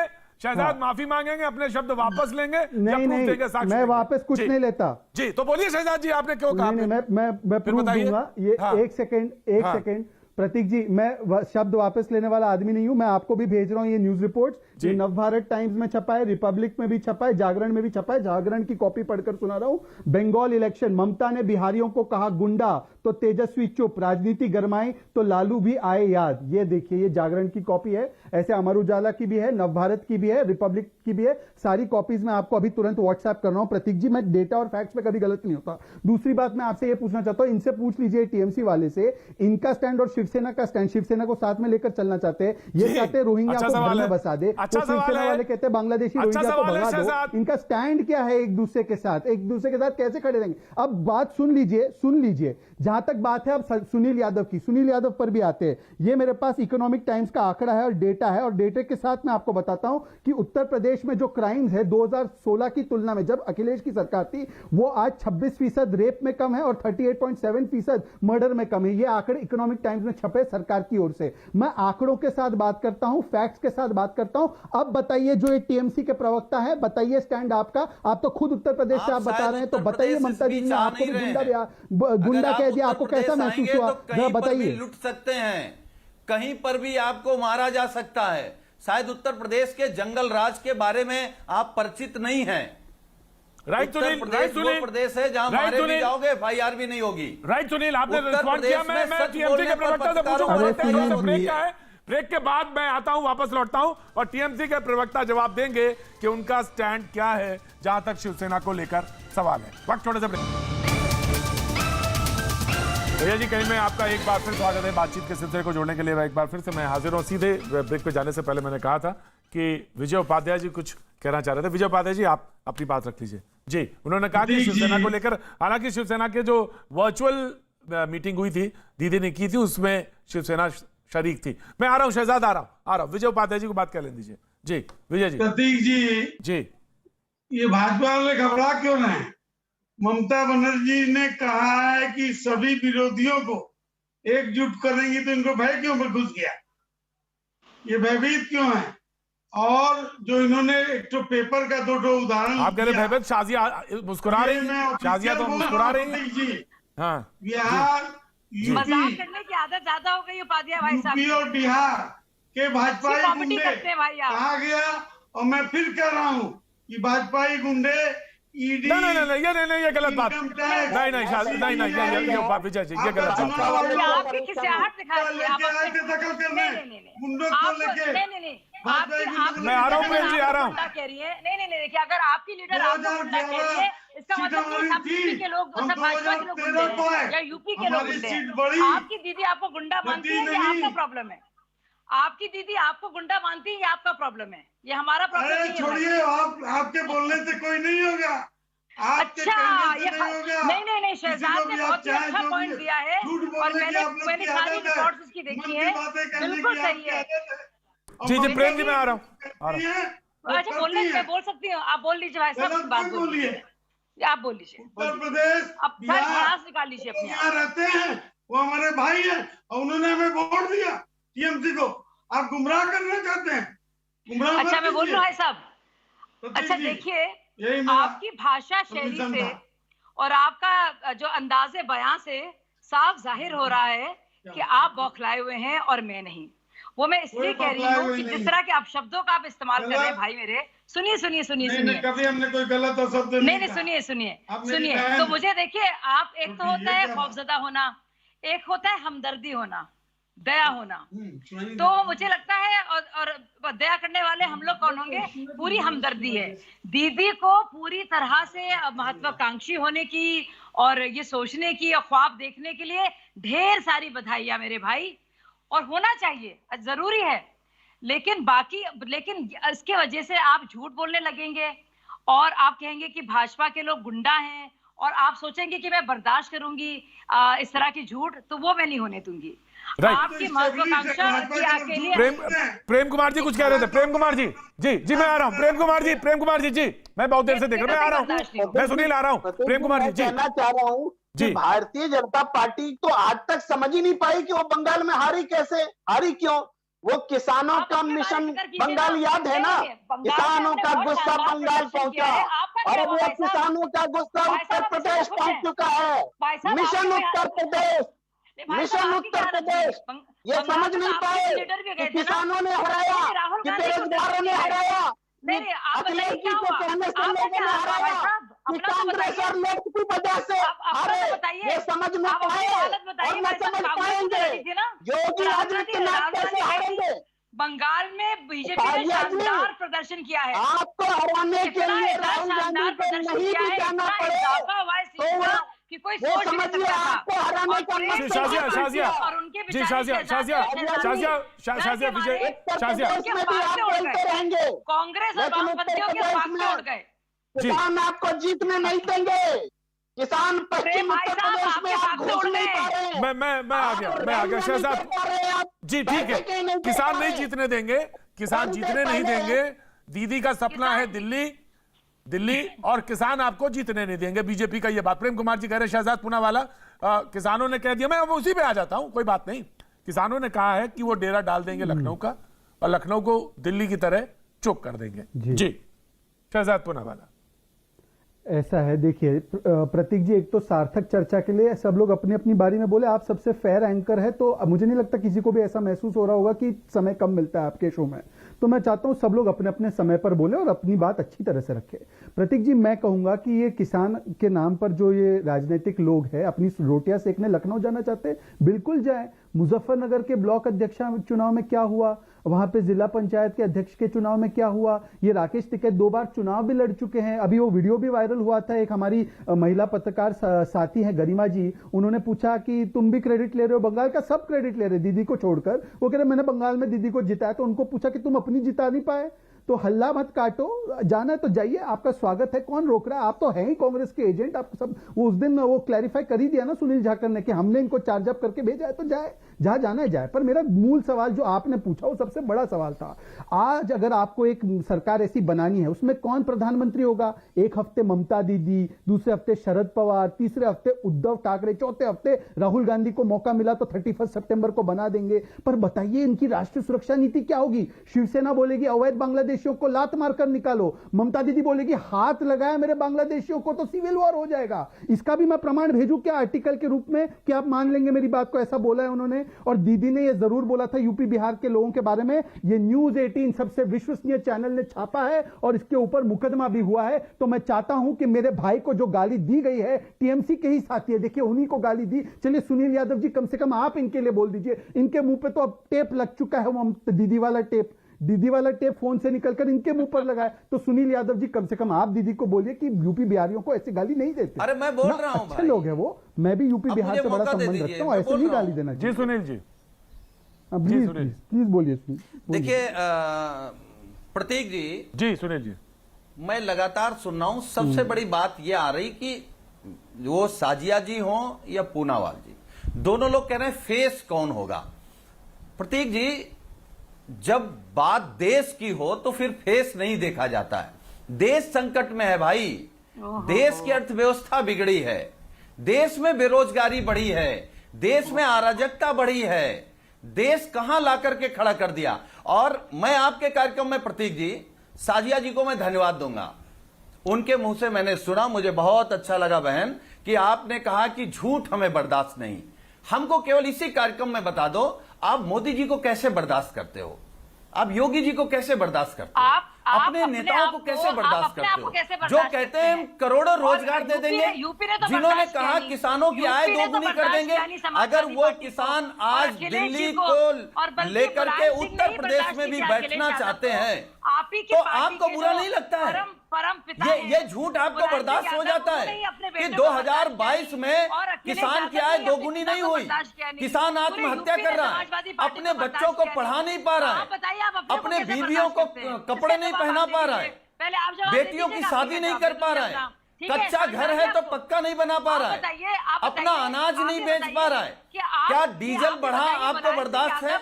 शहजाद माफी मांगेंगे, अपने शब्द वापस लेंगे। नहीं, मैं वापस कुछ नहीं लेता जी। तो बोलिए शहजाद जी, आपने क्यों कहा? नहीं, मैं प्रूफ दूंगा। ये एक सेकंड प्रतीक जी, मैं शब्द वापस लेने वाला आदमी नहीं हूं। मैं आपको भी भेज रहा हूं ये न्यूज रिपोर्ट। ये नवभारत टाइम्स में छपा है, रिपब्लिक में भी छपा है, जागरण में भी छपा है। जागरण की कॉपी पढ़कर सुना रहा हूं। बंगाल इलेक्शन, ममता ने बिहारियों को कहा गुंडा तो तेजस्वी चुप, राजनीति गरमाई तो लालू भी आए याद। ये देखिए, ये जागरण की कॉपी है। ऐसे अमर उजाला की भी है, नवभारत की भी है, रिपब्लिक की भी है। सारी कॉपीज मैं आपको अभी तुरंत व्हाट्सएप कर रहा हूं। प्रतीक जी, मैं डेटा और फैक्ट्स में कभी गलत नहीं होता। दूसरी बात मैं आपसे ये पूछना चाहता हूं, इनसे पूछ लीजिए टीएमसी वाले से, इनका स्टैंड और शिवसेना का स्टैंड। शिवसेना को साथ में लेकर चलना चाहते हैं, ये चाहते हैं रोहिंग्या को घर में बसा दे। तो शिवसेना वाले कहते हैं बांग्लादेशी रोहिंग्या को भगा दो। इनका स्टैंड क्या है एक दूसरे के साथ कैसे खड़े रहेंगे? अब बात सुन लीजिए। जहां तक बात है अब सुनील यादव पर भी आते हैं। ये मेरे पास इकोनॉमिक टाइम्स का आंकड़ा है और डेटा है, और डेटे के साथ मैं आपको बताता हूं कि उत्तर प्रदेश में जो क्राइम्स है 2016 की तुलना में, जब अखिलेश की सरकार थी, वो आज 26% रेप में कम है और 38.7% मर्डर में कम है। ये आंकड़े इकोनॉमिक टाइम्स में छपे सरकार की ओर से। मैं आंकड़ों के साथ बात करता हूं, फैक्ट्स के साथ बात करता हूं। अब बताइए, जो एक टीएमसी के प्रवक्ता है, बताइए स्टैंड आपका। आप तो खुद उत्तर प्रदेश से आप बता रहे हैं, तो बताइए ममता जी ने आपको गुंडा कह दिया, आपको कैसा महसूस हुआ? कहीं पर भी बताइए। लुट सकते हैं, कहीं पर भी आपको मारा जा सकता है। शायद उत्तर प्रदेश के जंगल राज के बारे में आप परिचित नहीं हैं। उत्तर प्रदेश वो प्रदेश है जहां मारे भी जाओगे एफआईआर भी नहीं होगी। राइट सुनील, आपने रिस्पॉन्ड किया। मैं टीएमसी के प्रवक्ता से पूछूंगा। ब्रेक के बाद मैं आता हूं, वापस लौटता हूं और टीएमसी के प्रवक्ता जवाब देंगे कि उनका स्टैंड क्या है जहां तक शिवसेना को लेकर सवाल है। वक्त छोटे से ब्रेक। भैया जी, कहीं में आपका एक बार फिर स्वागत है। बातचीत के सिलसिले को जोड़ने के लिए एक बार फिर से मैं हाजिर हूं। सीधे ब्रेक पे जाने से पहले मैंने कहा था कि विजय उपाध्याय जी कुछ कहना चाह रहे थे। विजय उपाध्याय जी, आप अपनी बात रख लीजिए जी। उन्होंने कहा कि शिवसेना को लेकर, हालांकि शिवसेना के जो वर्चुअल मीटिंग हुई थी, दीदी ने की थी, उसमें शिवसेना शरीक थी। मैं आ रहा हूं शहजाद, आ रहा हूं। विजय उपाध्याय जी को बात कर लेने दीजिए जी। विजय जी। प्रतीक जी, ये भाजपा वाले घबरा क्यों रहे हैं? ममता बनर्जी ने कहा है कि सभी विरोधियों को एकजुट करेंगी, तो इनको भय क्यों घुस गया? ये भयभीत क्यों है? और जो इन्होंने एक तो पेपर का दो उदाहरण, आप कह रहे भयभीत, शाजिया मुस्कुरा रही है, शाजिया तो मुस्कुरा रही है जी। हाँ, बिहार, मजाक करने की आदत ज्यादा हो गई उपाध्याय भाई साहब। यूपी और बिहार के भाजपाई कॉमेडी गुंडे करते हैं भाई आप। कहा गया, और मैं फिर कह रहा हूँ कि भाजपाई गुंडे ईडी, नहीं, ये गलत बात। नहीं, ये विजय जी, ये गलत बात। आपकी खिसियाहट दिखा रही है। दखल करने गुंडों को लेके मैं आ रहा हूँ प्रेम जी, आ रहा हूँ। कह रही है नहीं, देखिए, अगर आपकी लीडर आपको गुंडा कह रही है, इसका मतलब कि सब यूपी के लोग, सब भाजपा के लोग गुंडे हैं या यूपी के लोग गुंडे हैं। आपकी दीदी आपको गुंडा मानती है कि आपका प्रॉब्लम है? आपकी दीदी आपको गुंडा मानती है, ये आपका प्रॉब्लम है, ये हमारा प्रॉब्लम अरे नहीं है। छोड़िए, आपके बोलने से कोई नहीं होगा, आपके अच्छा, कहने ये से नहीं होगा। नहीं नहीं, किसी शहजाद को ने भी बहुत आप ही चाहे अच्छा जो पॉइंट भी दिया है, झूठ और बोलने की आप लोग मैंने की सारी आदत है। रिकॉर्ड्स उसकी मन देखी की है, बातें करने बिल्कुल की सही आपकी है। आदत है। और जी मम्मी प्रेम जी, जी मैं आ रहा हूँ। करती हैं, वो अच्छा, बोलने करती मैं हैं। बोल सकती हूँ, आप बोल लीजिए भाई साहब, गलत अपनी बात मत बोल बोलिए। लीजिए, आप बोल लीजिए, उत्तर प्रदेश, अब सर बिहार, भड़ास निकाल लीजिए लोग अपने यहाँ आप। रहते हैं, वो हमारे भाई हैं, और उन्होंने हमें वोट दिया टीएमसी को। आप गुमराह करना चाहते हैं, गुमराह अच्छा, मत मैं बोल कीजिए। रहा हूँ भाई साहब, प्रतीक अच्छा जी, देखिए, यही मेरा आपकी भाषा शैली सजेशन से था। और आपका जो अंदाजे बयां से साफ जाहिर हो रहा है कि आप बौखलाए हुए हैं और मैं नहीं। वो मैं इसलिए कोई कह रही बौखलाए हूँ हुए कि नहीं। जिस तरह के आप शब्दों का आप इस्तेमाल कर रहे हैं गलत। भाई मेरे, सुनिए सुनिए सुनिए नहीं सुनिए, नहीं, कभी हमने कोई गलत शब्द नहीं नहीं, कहा। सुनिए सुनिए आप मेरी सुनिए, बहन तो हैं। मुझे देखिए, आप एक तो ये होता है क्या खौफजदा होना, एक होता है हमदर्दी होना, दया होना। सही तो मुझे लगता है, और दया करने वाले हम लोग कौन होंगे? पूरी हमदर्दी है। दीदी को पूरी तरह से महत्वाकांक्षी होने की और ये सोचने की और ख्वाब देखने के लिए ढेर सारी बधाइयां मेरे भाई, और होना चाहिए, जरूरी है। लेकिन इसके वजह से आप झूठ बोलने लगेंगे और आप कहेंगे कि भाजपा के लोग गुंडा हैं, और आप सोचेंगे कि मैं बर्दाश्त करूंगी इस तरह की झूठ, तो वो मैं नहीं होने दूंगी। Right. आपकी महत्वाकांक्षा के लिए प्रेम कुमार जी कुछ कह रहे थे। प्रेम कुमार जी, जी मैं आ रहा हूँ। प्रेम कुमार जी, मैं बहुत देर से देख रहा हूँ, मैं आ रहा हूँ, मैं सुनील आ रहा हूँ। प्रेम कुमार जी, कहना चाह रहा हूँ कि जी। भारतीय जनता पार्टी तो आज तक समझ ही नहीं पाई कि वो बंगाल में हारी कैसे, हारी क्यों। वो किसानों आप का उसके बारे में मिशन जिक्र कीजिए बंगाल ना। याद है ना, नहीं, बंगाल में किसानों हमने का बहुत गुस्सा शानदार बंगाल प्रदर्शन पहुंचा, किया है। आपका और क्या अब हुआ वो भाई साहब? किसानों का गुस्सा भाई साहब, उत्तर आप इससे प्रदेश खुश पहुंच हैं? चुका है। भाई साहब, मिशन आपके उत्तर प्रदेश, भाई साहब, मिशन आपकी क्या उत्तर हालत हुई? प्रदेश, ये बंगाल समझ में तो नहीं आपके पाए लीडर भी कि गए थे ना? किसानों ने हराया, नहीं, राहुल कि गांधी को बेरोजगारों ने नहीं, हराया, नहीं, आप अखिलेश बताइए जी क्या के हुआ? कहने से आपका लोगों क्या ने हाल हुआ भाई हराया, साहब? कि अपना तो कांग्रेस बताइए। और लेफ्ट की वजह से अपना हारे। तो बताइए। ये समझ में आप अपनी पाए हालत और बताइए न भाई साहब, समझ कांग्रेस तो पाएंगे। लड़ी थी ना? योगी राहुल आदित्यनाथ गांधी कैसे गई थी। हारेंगे। बंगाल में बीजेपी ने कालिया जी, शानदार प्रदर्शन किया है। आपको हराने के इतना लिए इतना राहुल गांधी शानदार को प्रदर्शन नहीं किया भी है, जाना इतना पड़े इजाफा हुआ है तो सीट का वो कि कोई वो सोच भी नहीं समझिए सकता आपको था। हराने और का प्रेम मकसद जी शाजिया, शाजिया, और उनके जी बेचारे शाजिया, शाजिया विजय, उत्तर शाजिया, प्रदेश में भी आप बोलते रहेंगे, कांग्रेस और लेकिन उत्तर वामपंथियों के प्रदेश भाग से उड़ में गए। किसान आपको जीतने नहीं देंगे। किसान पश्चिम भाई उत्तर साहब, प्रदेश में आपके आप भाग से घुस उड़ नहीं गए। पा रहे हैं। मैं आ गया शहजाद जी, ठीक है, किसान नहीं जीतने देंगे, किसान जीतने नहीं देंगे। दीदी का सपना है दिल्ली और किसान आपको जीतने नहीं देंगे, बीजेपी का ये बात। प्रेम कुमार जी कह रहे शहजाद पूनावाला, किसानों ने कह दिया, मैं उसी पे आ जाता हूं, कोई बात नहीं। किसानों ने कहा है कि वो डेरा डाल देंगे लखनऊ का और लखनऊ को दिल्ली की तरह चुप कर देंगे। जी शहजाद पूनावाला, ऐसा है, देखिए प्रतीक जी, एक तो सार्थक चर्चा के लिए सब लोग अपनी अपनी बारी में बोले, आप सबसे फेयर एंकर है, तो मुझे नहीं लगता किसी को भी ऐसा महसूस हो रहा होगा कि समय कम मिलता है आपके शो में। तो मैं चाहता हूं सब लोग अपने अपने समय पर बोले और अपनी बात अच्छी तरह से रखें। प्रतीक जी, मैं कहूंगा कि ये किसान के नाम पर जो ये राजनीतिक लोग हैं अपनी रोटियां सेकने लखनऊ जाना चाहते हैं, बिल्कुल जाए। मुजफ्फरनगर के ब्लॉक अध्यक्ष चुनाव में क्या हुआ, वहां पे जिला पंचायत के अध्यक्ष के चुनाव में क्या हुआ, ये राकेश टिकैत 2 बार चुनाव भी लड़ चुके हैं। अभी वो वीडियो भी वायरल हुआ था, एक हमारी महिला पत्रकार साथी है गरिमा जी, उन्होंने पूछा कि तुम भी क्रेडिट ले रहे हो, बंगाल का सब क्रेडिट ले रहे दीदी को छोड़कर। वो कह रहे मैंने बंगाल में दीदी को जिताया, तो उनको पूछा कि तुम अपनी जिता नहीं पाए, तो हल्ला मत काटो, जाना है तो जाइए, आपका स्वागत है, कौन रोक रहा है, आप तो हैं ही कांग्रेस के एजेंट। आपको सब वो उस दिन वो क्लैरिफाई कर ही दिया ना सुनील झाकर ने कि हमने इनको चार्ज अप करके भेजा है, तो जाए, जहां जाना है जाए। पर मेरा मूल सवाल जो आपने पूछा वो सबसे बड़ा सवाल था। आज अगर आपको एक सरकार ऐसी बनानी है, उसमें कौन प्रधानमंत्री होगा? एक हफ्ते ममता दीदी, दूसरे हफ्ते शरद पवार, तीसरे हफ्ते उद्धव ठाकरे, चौथे हफ्ते राहुल गांधी को मौका मिला तो 31 सितंबर को बना देंगे। पर बताइए इनकी राष्ट्रीय सुरक्षा नीति क्या होगी? शिवसेना बोलेगी अवैध बांग्लादेशियों को लात मारकर निकालो, ममता दीदी बोलेगी हाथ लगाया मेरे बांग्लादेशियों को तो सिविल वॉर हो जाएगा। इसका भी मैं प्रमाण भेजूं क्या आर्टिकल के रूप में कि आप मान लेंगे मेरी बात को? ऐसा बोला है उन्होंने। और दीदी ने यह जरूर बोला था यूपी बिहार के लोगों के बारे में, ये न्यूज 18 सबसे विश्वसनीय चैनल ने छापा है और इसके ऊपर मुकदमा भी हुआ है। तो मैं चाहता हूं कि मेरे भाई को जो गाली दी गई है, टीएमसी के ही साथी है, देखिए उन्हीं को गाली दी। चलिए सुनील यादव जी, कम से कम आप इनके लिए बोल दीजिए, इनके मुंह पे तो अब टेप लग चुका है, वो दीदी वाला टेप फोन से निकलकर इनके मुंह पर लगा है। तो सुनील यादव जी, कम से कम आप दीदी को बोलिए कि यूपी बिहारियों को ऐसी गाली नहीं देते। अरे मैं बोल रहा हूं, अच्छे लोग हैं वो, मैं भी यूपी बिहार से बड़ा संबंध रखता हूं, ऐसे नहीं गाली देना। जी सुनील जी, प्लीज सुनील। प्लीज बोलिए सुनील। देखिए प्रतीक जी, जी सुनील जी, मैं लगातार सुन रहा हूं, सबसे बड़ी बात यह आ रही कि वो साजिया जी हो या पूनावाल जी, दोनों लोग कह रहे हैं फेस कौन होगा। प्रतीक जी, जब बात देश की हो तो फिर फेस नहीं देखा जाता है। देश संकट में है भाई, देश की अर्थव्यवस्था बिगड़ी है, देश में बेरोजगारी बढ़ी है, देश में अराजकता बढ़ी है, देश कहां ला करके खड़ा कर दिया। और मैं आपके कार्यक्रम में प्रतीक जी, साजिया जी को मैं धन्यवाद दूंगा। उनके मुंह से मैंने सुना, मुझे बहुत अच्छा लगा बहन कि आपने कहा कि झूठ हमें बर्दाश्त नहीं। हमको केवल इसी कार्यक्रम में बता दो, आप मोदी जी को कैसे बर्दाश्त करते हो, आप योगी जी को कैसे बर्दाश्त करते हो, आप अपने नेताओं को कैसे बर्दाश्त करते हो, जो कहते हैं हम करोड़ों रोजगार दे देंगे, यूपी ने तो जिन्होंने बर्दाश्त कहा किया नहीं। किसानों की आय यूपी ने तो दोगुनी कर बर्दाश्त देंगे। किया नहीं समाजवादी अगर वो पार्टी को किसान और आज अखिलेश दिल्ली जी को और बल्कि लेकर के मुलायम सिंह उत्तर नहीं प्रदेश बर्दाश्त में भी किया बैठना अखिलेश चाहते यादव को। हैं, आप ही की तो पार्टी आपको के बुरा जो नहीं लगता है? परम पिता ये झूठ आपको बर्दाश्त हो जाता है कि 2022 में किसान की आय दोगुनी नहीं हुई, किसान आत्महत्या कर रहा है, अपने बच्चों को पढ़ा नहीं पा रहा है, अपने बीवियों को कपड़े नहीं पहना पा रहा है, बेटियों की शादी नहीं कर पा रहा है, कच्चा घर है तो पक्का नहीं बना पा रहा है, अपना अनाज नहीं बेच पा रहा है। क्या डीजल बढ़ा आपको बर्दाश्त है?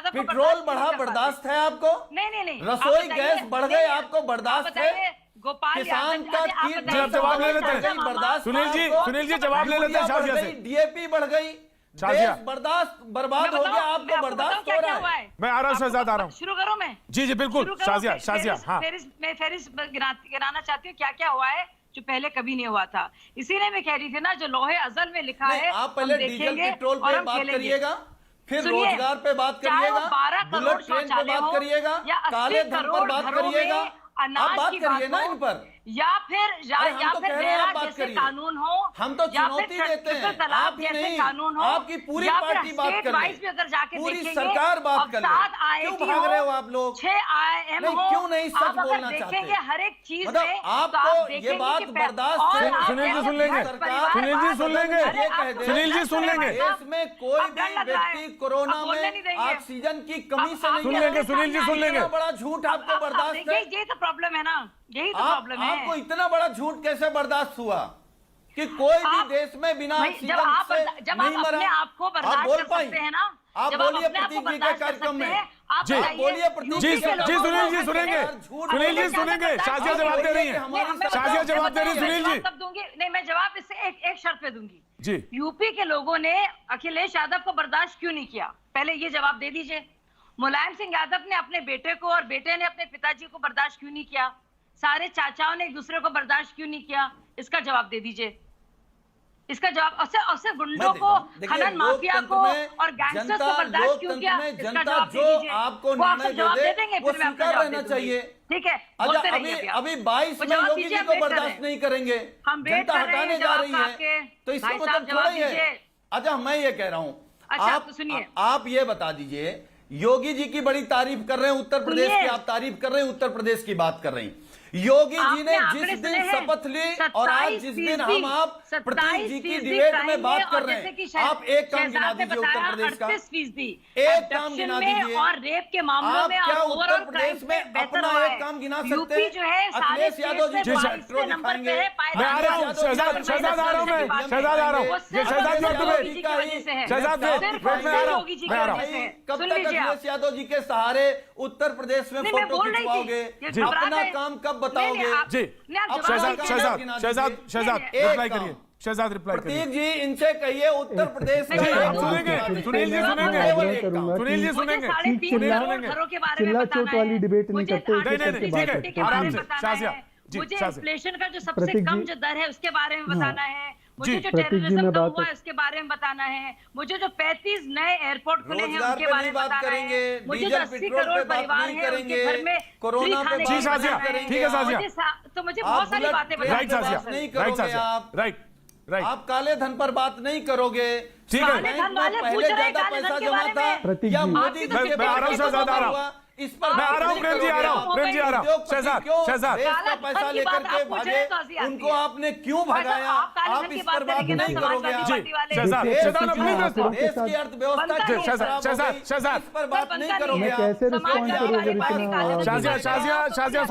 पेट्रोल बढ़ा बर्दाश्त है आपको? नहीं रसोई गैस बढ़ गए आपको बर्दाश्त है? गोपाल किसान का कीट जी, आप जवाब ले लेते हैं। बर्दाश्त सुनील जी, सुनील जी जवाब ले लेते हैं शाजिया से। डीएपी बढ़ गई, शाजिया। देश बर्दाश्त बर्बाद हो गया, आपको बर्दाश्त हो रहा है। मैं आ रहा हूं शहजाद, आ रहा हूं। शुरू करूं मैं? जी जी बिल्कुल, शाजिया शाजिया, हाँ मैं फेरिस गिनाना चाहती हूँ क्या क्या हुआ है जो पहले कभी नहीं हुआ था। इसीलिए मैं कह रही थी ना, जो लोहे अजल में लिखा नहीं, है आप पहले डीजल पेट्रोल पे बात करिएगा, फिर सुनिए, रोजगार पे बात करिएगा, 12 करोड़ बुलेट ट्रेन पे शौचालय बात हो करिएगा, या 80 काले धन पर करोड़ बात घरों करिएगा, में अनाज आप बात की करिए ना हो, इन पर। या फिर हम तो कह रहे हैं रेरा आप बात जैसे करिए। कानून हो, हम तो या चुनौती फिर देते हैं, ट्रिपल तलाक आप ही जैसे नहीं, कानून हो, आपकी पूरी या पार्टी फिर बात स्टेट कर ले, वाइज भी अगर जाके पूरी देखेंगे, सरकार बात अब कर ले। 7 क्यों IIT भाग रहे हो हो, आप लोग? 6 IIM नहीं, हो, क्यों नहीं सच आप अगर बोलना देखेंगे चाहते? हर एक चीज मतलब में, तो आपको आप ये देखेंगे बात कि बर्दाश्त और सुन- आप सुनील जी जैसे सुन लेंगे, परिवार सुनील जी सुन लेंगे। ये कह दे, सुनील जी सुन लेंगे। देश में कोई अब डर भी लग रहा है, व्यक्ति कोरोना अब बोलने नहीं में देंगे। ऑक्सीजन की कमी से अब नहीं सुन आप लेंगे, जैसे सुनील जी सुन लेंगे। इतना बड़ा झूठ आपको बर्दाश्त है? यही तो प्रॉब्लम है ना, यही तो आप प्रॉब्लम है। आपको इतना बड़ा झूठ कैसे बर्दाश्त हुआ कि कोई भी आप- देश में बिना भाई, ऑक्सीजन जब आप से नहीं मरा? अपने आप को आप बर्दाश्त बोल कर पाई? सकते हैं ना, आप जब बोलिए अपने आप को प्रतीक जी के बर्दाश्त कर कार्यक्रम सकते में। हैं, आप जी, बताइए, बोलिए प्रतीक यूपी जी के जी लोगों सुनील जी को सुनेंगे, झूठ सुनील जी बोलने सुनेंगे, का शाजिया आप जवाब दे रही है, हमारी शाजिया जवाब दे रही है, सुनील जी। तब दूंगी नहीं, मैं जवाब इससे एक शर्त पे दूंगी। जी यूपी के लोगों ने अखिलेश यादव को बर्दाश्त क्यों नहीं किया, पहले ये जवाब दे दीजिए। मुलायम सिंह यादव ने अपने बेटे को और बेटे ने अपने पिताजी को बर्दाश्त क्यों नहीं किया? सारे चाचाओं ने एक दूसरे को बर्दाश्त क्यों नहीं किया? इसका जवाब दे दीजिए, इसका जवाब। और गुंडों को, खनन माफिया को और गैंगस्टर्स को बर्दाश्त क्यों किया? इसका जवाब दे दीजिए। आपको वो आपसे निर्णय जवाब दे दे दे, देंगे, वो फिर मैं आपको स्वीकार जवाब रहना दे चाहिए। दूंगी। ठीक है, अच्छा, बोलते रहिए आप। अभी 22 वो में जवाब योगी दीजिए, जी को वेट कर रहे बर्दाश्त हैं। नहीं करेंगे, हम वेट जनता कर रहे हैं हटाने जा जवाब रही का है, आपके। तो इसका भाई मतलब साहब, थोड़ा जवाब ही है। दीजिए। अच्छा, मैं ये कह रहा हूं, अच्छा, तो सुनिए। आप ये बता दीजिए, योगी जी की बड़ी तारीफ कर रहे हैं, उत्तर प्रदेश सुनिए। की आप तारीफ कर रहे हैं, उत्तर प्रदेश की बात कर रही हैं। योगी जी ने आपने जिस आंकड़े दिन सुने हैं? शपथ ली और आज जिस दिन हम आप 27% प्रतीक जी की क्राइम डिबेट में बात और कर रहे जैसे कि हैं, शायद आप एक काम गिना शहजाद ने दीजिए उत्तर बताया, प्रदेश का, 38% एक काम गिना में दीजिए। और रेप के मामलों आप में क्या और उत्तर ओवरऑल प्रदेश क्राइम में बेहतर अपना हुआ एक है। काम गिना सकते यूपी हैं? जो है सारे अखिलेश यादव जी स्टेट में जी, 22वें नंबर पे दिखाएंगे। है। मैं आ रहा हूँ, शहजाद शहजाद आ रहा हूँ, मैं शहजाद आ रहा हूँ, ये Shehzad back to back, Shehzad back मैं आ रहा हूँ, मैं आ रहा हूँ। कब तक अखिलेश यादव जी के सहारे उत्तर प्रदेश में नहीं, मैं फोटो बोल रही थी। खिंचवाओगे? ये जी। घबरा अपना गए। काम कब नहीं, बताओगे? नहीं, आप- जी नहीं, आप जवाब शहजाद दीजिए। शहजाद गिना शहजाद दीजिए। शहजाद एक रिप्लाई काम। करिए, शहजाद रिप्लाई करिए। प्रतीक जी, इनसे कहिए उत्तर प्रदेश नहीं, जी, नहीं, हम सुनेंगे, सुनील जी सुनेंगे, केवल एक काम। सुनील जी मुझे सुनेंगे, 3.5 सुनील करोड़ सुनेंगे। घरों के बारे में चिल्ला बताना चोट वाली है। डिबेट नहीं मुझे करते, नहीं, नहीं, आर्थिक नहीं, ठीक है, स्थिति के आराम बारे से, में बताना शाजिया, है। जी, मुझे शाजिया। इन्फ्लेशन का जो सबसे प्रतीक कम जी- जो दर है उसके बारे में बताना है। मुझे हाँ, जो प्रतीक जी, टेररिज्म मैं का बात- हुआ है उसके बारे में बताना है। मुझे जो 35 नए एयरपोर्ट खुले हैं रोजगार उनके पे बारे नहीं में बात बताना करेंगे, है। मुझे जो डीजल 80 पेट्रोल करोड़ पे बात परिवार नहीं हैं उनके करेंगे, घर में कोरोना पे खाने जी, की शाजिया, व्यवस्था है। ठीक है, शाजिया। तो मुझे आप बहुत सारी बुलेट बातें ट्रेन राइट बतानी पे है। शाजिया, बात नहीं राइट करोगे शाजिया, आप। राइट राइट, आप काले धन पर बात नहीं करोगे। ठीक है। काले धन वाले पहले पूछ रहे हैं ज्यादा काले धन पैसा के जमा बारे था में। प्रतीक या जी। मोदी आपकी जी तो के मैं आ रहा हूं, पैसे शहजाद आ रहा हूं। हुआ, इस पर मैं आ रहा हूं प्रेम जी, आ रहा हूं प्रेम जी, आ रहा हूं। शहजाद, शहजाद, देश का पैसा लेकर के भागे, उनको आपने क्यों भगाया? आप इस पर बात नहीं करोगे? जी, शहजाद, शहजाद, देश की अर्थव्यवस्था जी, शहजाद, शहजाद, इस पर बात नहीं करोगे? मैं कैसे रिस्पॉन्ड करोगे इतना? शाजिया,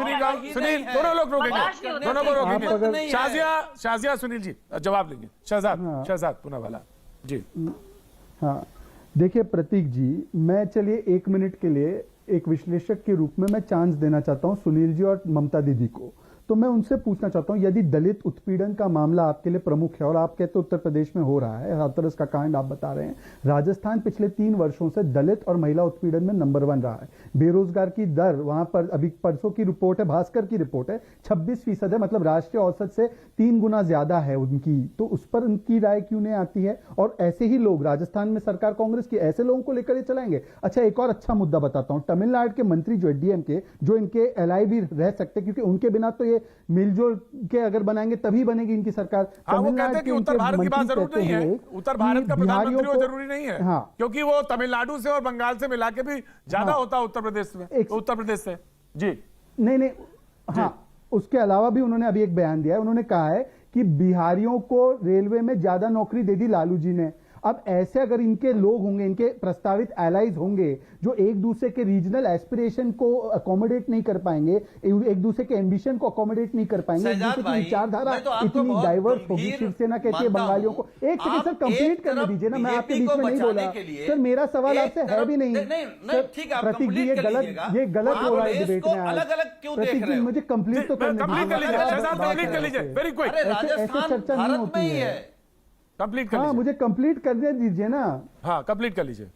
सुनील, दोनों लोग रोकेंगे, दोनों को रोकेंगे। शाजिया, सुनील जी जवाब लेंगे। शहजाद पुनः वाला जी। हाँ, देखिए प्रतीक जी, मैं चलिए 1 मिनट के लिए एक विश्लेषक के रूप में मैं चांस देना चाहता हूं सुनील जी और ममता दीदी को। तो मैं उनसे पूछना चाहता हूं, यदि दलित उत्पीड़न का मामला आपके लिए प्रमुख है और आप कहते उत्तर प्रदेश में हो रहा है, हाथरस का कांड आप बता रहे हैं, राजस्थान पिछले 3 वर्षों से दलित और महिला उत्पीड़न में नंबर 1 रहा है। बेरोजगार की दर वहां पर अभी परसों की रिपोर्ट है, भास्कर की रिपोर्ट है, 26% है, मतलब राष्ट्रीय औसत से 3 गुना ज्यादा है उनकी। तो उस पर उनकी राय क्यों नहीं आती है? और ऐसे ही लोग राजस्थान में सरकार कांग्रेस की, ऐसे लोगों को लेकर ये चलाएंगे। अच्छा, एक और अच्छा मुद्दा बताता हूं, तमिलनाडु के मंत्री जो है डीएम के, जो इनके एलआई भी रह सकते, क्योंकि उनके बिना तो ये मिलजुल के अगर बनाएंगे तभी बनेगी इनकी सरकार। हाँ, वो कहते हैं कि उत्तर भारत की बात जरूर नहीं है, उत्तर भारत का प्रधानमंत्री हो जरूरी नहीं है। हाँ, क्योंकि वो तमिलनाडु से और बंगाल से मिला के भी ज्यादा होता है उत्तर प्रदेश में, उत्तर प्रदेश से। जी नहीं, हाँ, उसके अलावा भी उन्होंने अभी एक बयान दिया है, उन्होंने कहा है कि बिहारियों को रेलवे में ज्यादा नौकरी दे दी लालू जी ने। अब ऐसे अगर इनके लोग होंगे, इनके प्रस्तावित एलाइज होंगे जो एक दूसरे के रीजनल एस्पिरेशन को अकोमोडेट नहीं कर पाएंगे, एक दूसरे के एम्बिशन को अकोमोडेट नहीं कर पाएंगे, एक दूसरे की विचारधारा इतनी डाइवर्स होगी। शिवसेना कहती है बंगालियों को, एक सेकंड सर कंप्लीट करने दीजिए ना, मैं आपके बीच में नहीं बोला सर, मेरा सवाल आपसे है भी नहीं। प्रतीक जी, ये गलत हो रहा है डिबेट में आज। प्रतीक जी, मुझे कंप्लीट तो करने दीजिए, ऐसे चर्चा नहीं होती है। कंप्लीट कर हाँ, मुझे कंप्लीट करने दीजिए ना। हाँ, कंप्लीट कर लीजिए।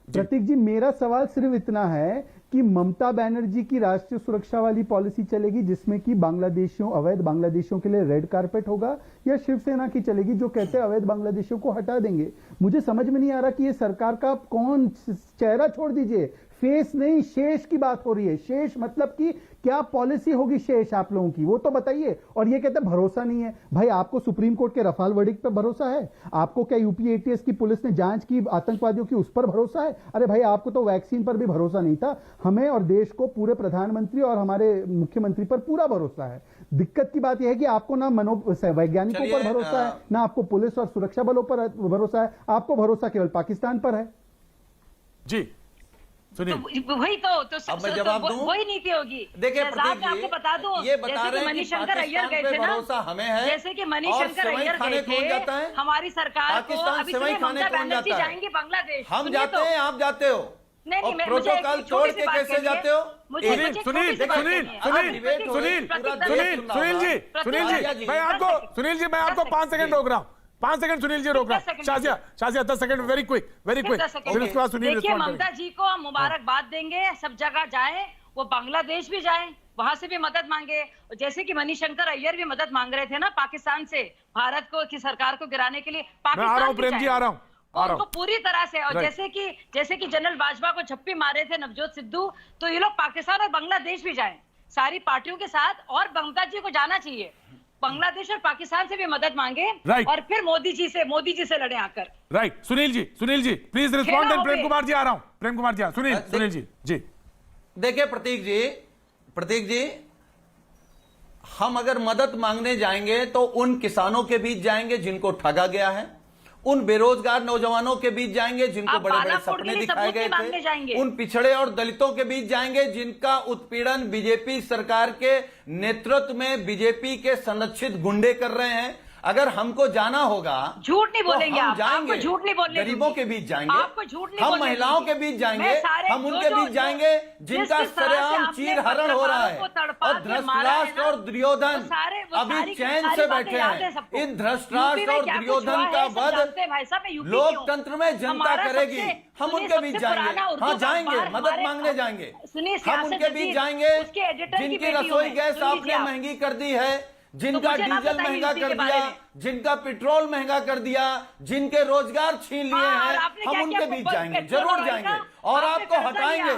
प्रतीक जी, मेरा सवाल सिर्फ इतना है कि ममता बनर्जी की राष्ट्रीय सुरक्षा वाली पॉलिसी चलेगी जिसमें कि बांग्लादेशियों, अवैध बांग्लादेशियों के लिए रेड कारपेट होगा, या शिवसेना की चलेगी जो कहते हैं अवैध बांग्लादेशियों को हटा देंगे? मुझे समझ में नहीं आ रहा कि ये सरकार का कौन, चेहरा छोड़ दीजिए, फेस नहीं शेष की बात हो रही है। शेष मतलब कि क्या पॉलिसी होगी शेष आप लोगों की, वो तो बताइए। और ये कहते हैं भरोसा नहीं है। भाई, आपको सुप्रीम कोर्ट के रफाल वर्डिक्ट पर भरोसा है? आपको क्या यूपी एटीएस की पुलिस ने जांच की आतंकवादियों की, उस पर भरोसा है? अरे भाई, आपको तो वैक्सीन पर भी भरोसा नहीं था। हमें और देश को पूरे प्रधानमंत्री और हमारे मुख्यमंत्री पर पूरा भरोसा है। दिक्कत की बात यह है कि आपको ना वैज्ञानिकों पर भरोसा है, ना आपको पुलिस और सुरक्षा बलों पर भरोसा है, आपको भरोसा केवल पाकिस्तान पर है। जी सुनिए, तो वही तो अब मैं जवाब दूं, वही नीति होगी। देखिए मैं आपको बता दूं, ये बता रहे हैं कि मणिशंकर अय्यर गए थे ना, भरोसा हमें है, जैसे कि मणिशंकर अय्यर गए थे, हमारी सरकार को अभी ममता बनर्जी जाएंगे बांग्लादेश। हम जाते हैं, आप जाते हो? नहीं, प्रोटोकॉल छोड़ के कैसे जाते हो? सुनील जी, मैं आपको 5 सेकंड रोक रहा हूँ। 5 सेकंड सुनील जी रोक रहा हूँ। Shazia 10 second, very quick. देखिए, ममता जी को हम मुबारकबाद देंगे, सब जगह जाए, वो बांग्लादेश भी जाए, वहां से भी मदद मांगे। जैसे कि मणिशंकर अय्यर भी मदद मांग रहे थे ना पाकिस्तान से, भारत को की सरकार को गिराने के लिए। पाकिस्तान प्रेम जी आ रहा हूँ उनको पूरी तरह से। और जैसे कि जनरल बाजवा को झप्पी मारे थे नवजोत सिद्धू, तो ये लोग पाकिस्तान और बांग्लादेश भी जाएं सारी पार्टियों के साथ, और ममता जी को जाना चाहिए। बांग्लादेश और पाकिस्तान से भी मदद मांगे और फिर मोदी जी से लड़े आकर। Right. Sunil ji please respond. Prem Kumar ji आ रहा हूं। प्रेम कुमार जी, सुनील जी। देखिए प्रतीक जी, हम अगर मदद मांगने जाएंगे तो उन किसानों के बीच जाएंगे जिनको ठगा गया है, उन बेरोजगार नौजवानों के बीच जाएंगे जिनको बड़े बड़े सपने दिखाए गए थे, उन पिछड़े और दलितों के बीच जाएंगे जिनका उत्पीड़न बीजेपी सरकार के नेतृत्व में बीजेपी के संरक्षित गुंडे कर रहे हैं। अगर हमको जाना होगा, झूठ नहीं बोलेंगे, तो हम जाएंगे, आपको झूठ नहीं बोलने, गरीबों के बीच जाएंगे, आपको झूठ नहीं, हम महिलाओं के बीच जाएंगे, हम उनके बीच जाएंगे जिनका सरेआम चीर हरण हो रहा है। और धृतराष्ट्र और दुर्योधन अभी चैन से बैठे हैं। इन धृतराष्ट्र और दुर्योधन का वध लोकतंत्र में जनता करेगी। हम उनके बीच जाएंगे, हाँ जाएंगे, मदद मांगने जाएंगे। हम उनके बीच जाएंगे जिनकी रसोई गैस आपने महंगी कर दी है, जिनका डीजल महंगा कर दिया, जिनका पेट्रोल महंगा कर दिया, जिनके रोजगार छीन लिए हैं, हम उनके बीच जाएंगे, जरूर जाएंगे। और आपको हटाएंगे,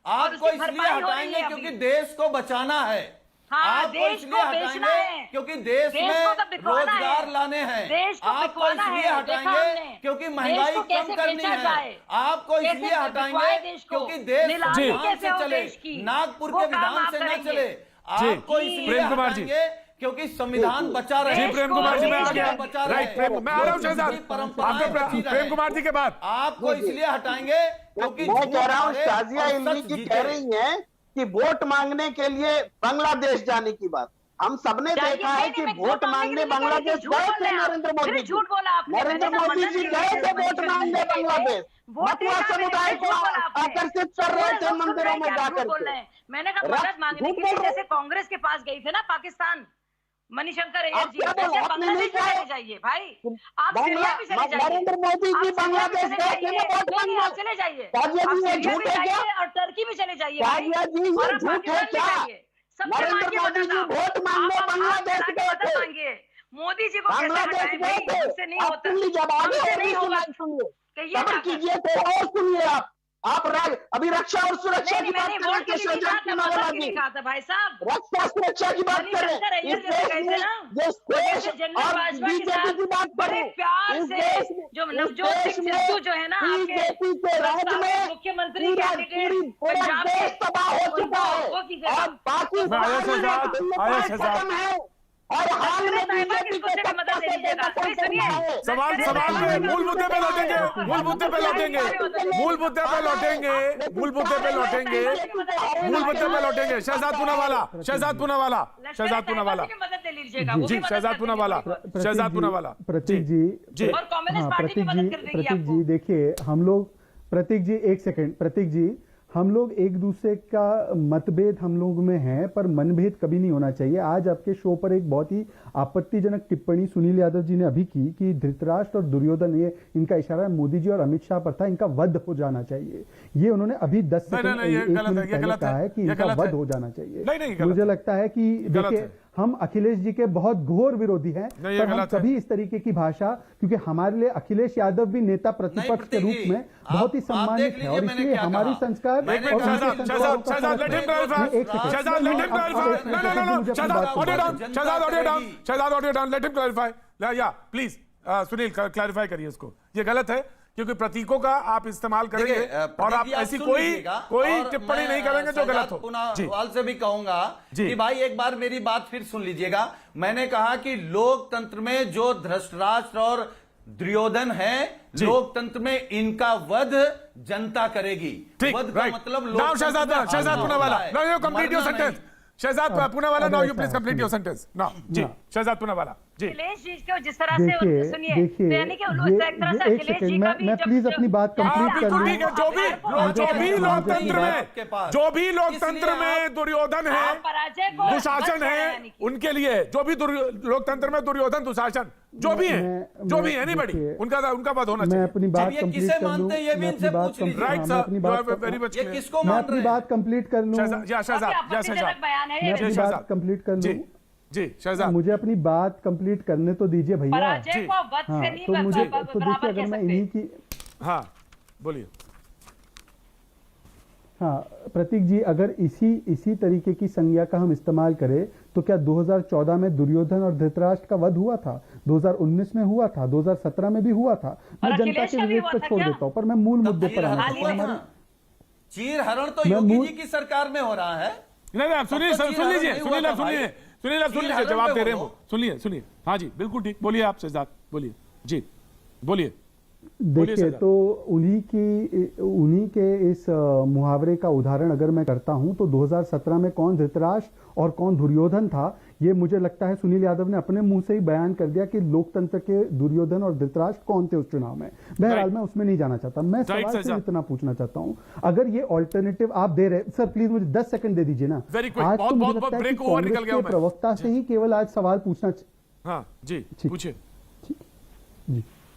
आपको इसलिए हटाएंगे क्योंकि देश को बचाना है। हाँ, आपको देश इसलिए को बेचना हटाएंगे है। क्योंकि देश देश में को तो बिकवाना है। रोजगार लाने हैं। देश को आपको बिकवाना इसलिए है, देखा हटाएंगे हमने। क्योंकि देश महंगाई को कम कैसे करनी बेचा है। जाए, आपको कैसे इसलिए बिकवाए हटाएंगे देश को, क्योंकि देश नीलामी संविधान कैसे से हो चले, देश की, नागपुर वो के काम विधान आप से न करेंगे। चले। आपको इसलिए प्रेम कुमार जी। हटाएंगे क्योंकि संविधान बचा रहे। जी प्रेम कुमार जी मैं आ गया। बचा राइट प्रेम, मैं आ रहा हूँ शहजाद, आपके प्रेम कुमार जी के बाद। आपको इसलिए हटाएंगे क्योंकि मैं कह रहा हूँ झूठ शाजिया और इल्मी सच जी जीते। कह रही हैं कि वोट मांगने के लिए बांग्लादेश जाने की बात। हम सबने जाइए, देखा है नहीं, कि मैं वोट झूठ मांगने मांगने के लिए बांग्लादेश झूठ गए बोल थे रहे हैं आप। नरेंद्र फिर मोदी जी। झूठ बोला आपने। नरेंद्र मैंने कहा मोदी मदद जी के गए लिए थे वोट मनीष मांगने जी गए थे। बांग्लादेश। वोट मथुरा देना समुदाय मैंने को झूठ बोला आपने। आकर्षित कर रहे थे लोग सुन मंदिरों रहे हैं में कि आप जाकर झूठ बोल के। रहे हैं। मैंने कहा मदद मांगने झूठ के लिए बोल रहे जैसे कांग्रेस के पास गई थे ना पाकिस्तान, मणिशंकर अय्यर आप जी, क्या बोल रहे वैसे हैं? आपने नहीं बांग्लादेश भी कहा चले जाइए भाई। आप सीरिया भी चले जाइए। नरेंद्र मोदी आप जी सीरिया भी बांग्लादेश चले गए थे जाइए। ना वोट नहीं, मांगने। आप चले जाइए। शाजिया आप जी ये सीरिया झूठ भी है क्या? जाइए और टर्की भी चले जाइए भाई। शाजिया जी ये और आप झूठ है पाकिस्तान भी क्या? जाइए। सबसे नरेंद्र मांगिए मोदी मदद जी आप। वोट मांगने आप बांग्लादेश हाथ गए मदद थे। मांगिए। मोदी जी को कैसे बांग्लादेश हटाएं गए भाई, थे। हमसे नहीं आप होता, सुन लीजिए, अब आगे हमसे और नहीं भी होगा। सुनिए, कहिए सब्र जाकर। कीजिए तो और सुनिए। आप अभी रक्षा और सुरक्षा नहीं, की बात मैंने कर रहे वोट के थे लिए नहीं शहजाद कहा था, मदद पूनावाला के लिए जी। कहा था भाई साहब। रक्षा सुरक्षा की बात कर रहे मणिशंकर हैं। अय्यर इस जैसे देश गए में थे ना, जिस और देश जैसे जनरल और बाजवा के बीजेपी साथ की बात बड़े करूं, प्यार इस से देश में जो इस नवजोत देश सिंह में सिद्धू जो है ना आपके बीजेपी के राज प्रस्तावित में मुख्यमंत्री पूरा कैंडिडेट पूरा पंजाब देश के, तबाह हो चुका है। वो कीजिएगा। और बाकी मैं आया शहजाद, आया शहजाद। खत्म है। और हाल में ताइबा बीजेपी किसको के से भी मदद दे दीजिएगा। नहीं, सुनिए। सवाल पे मूल मुद्दे पे लौटेंगे, मूल मुद्दे पे लौटेंगे, मूल मुद्दे पे लौटेंगे, मूल मुद्दे पे लौटेंगे, मूल मुद्दे पे लौटेंगे। शहजाद पूनावाला, शहजाद पूनावाला, शहजाद पूनावाला मदद ले लीजिएगा। वो जी, भी मदद शहजाद कर पूनावाला, दीजिएगा। शहजाद पूनावाला प्रतीक जी जी। और कांग्रेस हाँ, पार्टी भी मदद कर देगी प्रतीक आपको। जी देखिए, हम लोग, प्रतीक जी एक सेकंड, प्रतीक जी हम लोग एक दूसरे का मतभेद हम लोग में है, पर मनभेद कभी नहीं होना चाहिए। आज आपके शो पर एक बहुत ही आपत्तिजनक टिप्पणी सुनील यादव जी ने अभी की कि धृतराष्ट्र और दुर्योधन, ये इनका इशारा मोदी जी और अमित शाह पर था, इनका वध हो जाना चाहिए। ये उन्होंने अभी 10 सेकंड नहीं, ये एक गलत है, मिनट ये पहले गलत कहा है, है कि ये इनका गलत वध है। हो जाना चाहिए। नहीं, गलत मुझे है। लगता है कि गलत देखिए, है। हम अखिलेश जी के बहुत घोर विरोधी हैं, नहीं, ये पर हम गलत है। कभी इस तरीके की भाषा, क्योंकि हमारे लिए अखिलेश यादव भी नेता प्रतिपक्ष के प्रतीक रूप जी, में बहुत ही आप सम्मानित देख है, लीजिए और मैंने इसलिए क्या हमारी कहा। संस्कार मैंने एक मिनट, और उनके शहजाद, संस्कारों का शहजाद, फर्क let him है। clarify. एक second. Shehzad, let him clarify. No, Shehzad, audio down, Shehzad, audio down, Shehzad, audio down, let him clarify. या प्लीज सुनील क्लैरिफाई करिए इसको। ये गलत है क्योंकि प्रतीकों का आप इस्तेमाल करेंगे देखिए, और प्रतीक आप जी, ऐसी सुन कोई लीजिएगा, कोई और टिप्पणी मैं, नहीं करेंगे जो गलत हो। जी पूनावाल से भी कहूंगा जी। कि भाई एक बार मेरी बात फिर सुन लीजिएगा। मैंने कहा कि लोकतंत्र में जो धृतराष्ट्र और दुर्योधन है, जी। लोकतंत्र में इनका वध जनता करेगी। ठीक, वध का राइट। मतलब नाउ लोकतंत्र शहजाद, में शहजाद हारना पूनावाला, होता है, नाउ यू कंप्लीट योर मरना sentence. Shehzad Poonawala, now you please ऐसा है, complete your sentence. Now ji, Shehzad Poonawalla ji. Akhilesh ji को जिस तरह से देखिए सुनिए, देखिए, तो यानी कि एक तरह से ये एक अखिलेश जी सेकंड, का भी मैं जब- प्लीज अपनी बात हाँ, कंप्लीट कर बिल्कुल लूं। ठीक है। जो भी लोकतंत्र में, जो भी लोकतंत्र में दुर्योधन है, आप पराजय को दुशासन बच गए है, यानी कि। उनके लिए जो भी लोकतंत्र में दुर्योधन दुशासन जो भी है, जो भी है, नहीं बड़ी देखिए, उनका वध होना मैं चाहिए। अपनी बात जब ये कंप्लीट किसे कर लूं, मानते हैं, ये भी मैं इनसे अपनी बात पूछ लीजिए। कंप्लीट- राइट हाँ, सर, मैं अपनी बात वेरी मच ये किसको मैं मान अपनी रहे बात कंप्लीट कर लूं, शहजाद, या शहजाद, काफी या आपत्तिजनक शहजाद बयान है मैं ये। अपनी जी, बात शहजाद। कंप्लीट कर जी लूं। जी शहजाद मुझे अपनी बात कंप्लीट करने तो दीजिए भैया। पराजय जी। को वध हाँ, से नहीं तो मुझे तो बराबर देखिए, कह अगर मैं सकते। इन्हीं की, हाँ बोलिए। हाँ प्रतीक जी, अगर इसी तरीके की संज्ञा का हम इस्तेमाल करें तो क्या 2014 में दुर्योधन और धृतराष्ट्र का वध हुआ था, 2019 में हुआ था, 2017 में भी हुआ था। मैं और जनता अखिलेश के का भी विवेक हुआ पर था छोड़ क्या? देता हूँ, पर मैं मूल मुद्दे पर आना हाल ही चाहता में हूँ। चीर हरण तो मैं योगी मूल- जी की सरकार में हो रहा है। नहीं आप सुनिए, तब तो सुन लीजिए, नहीं सुनील हुआ आप था सुनिए, भाई। सुनील आप सुन लीजिए, हरण जवाब में दे रहे हैं हो। वो। सुनिए, हाँ जी बिल्कुल ठीक, बोलिए आप शहजाद, बोलिए जी, बोलिए। बोलिए देखिए, शहजाद। तो उन्हीं के इस मुहावरे का उदाहरण अगर मैं करता हूं तो 2017 में कौन धृतराष्ट्र और कौन दुर्योधन था, ये मुझे लगता है सुनील यादव ने अपने मुंह से ही बयान कर दिया कि लोकतंत्र के दुर्योधन और धृतराष्ट्र कौन थे उस चुनाव में। बहरहाल मैं उसमें नहीं जाना चाहता, मैं सवाल सिर्फ शहजाद। इतना पूछना चाहता हूं, अगर ये ऑल्टरनेटिव आप दे रहे, सर प्लीज मुझे 10 सेकंड दे दीजिए ना। Very quick, आज बहुत- तो मुझे बहुत- लगता है break कि over निकल कांग्रेस गया हूं के मैं। प्रवक्ता से ही केवल आज सवाल पूछना हाँ जी ठीक। पूछिए।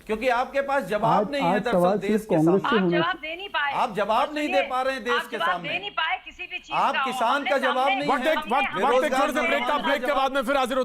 क्योंकि आपके पास जवाब आज- नहीं है आज दरअसल सवाल देश सिर्फ के कांग्रेस सामने। से आप होना जवाब दे नहीं पाए। आप जवाब नहीं दे सुनिए, पा रहे हैं देश आप के जवाब सामने। दे नहीं पाए किसी भी चीज आप का। किसान हमने का जवाब सामने- नहीं वक्त है। एक थोड़े से ब्रेक के बाद में फिर हाजिर होता हूं।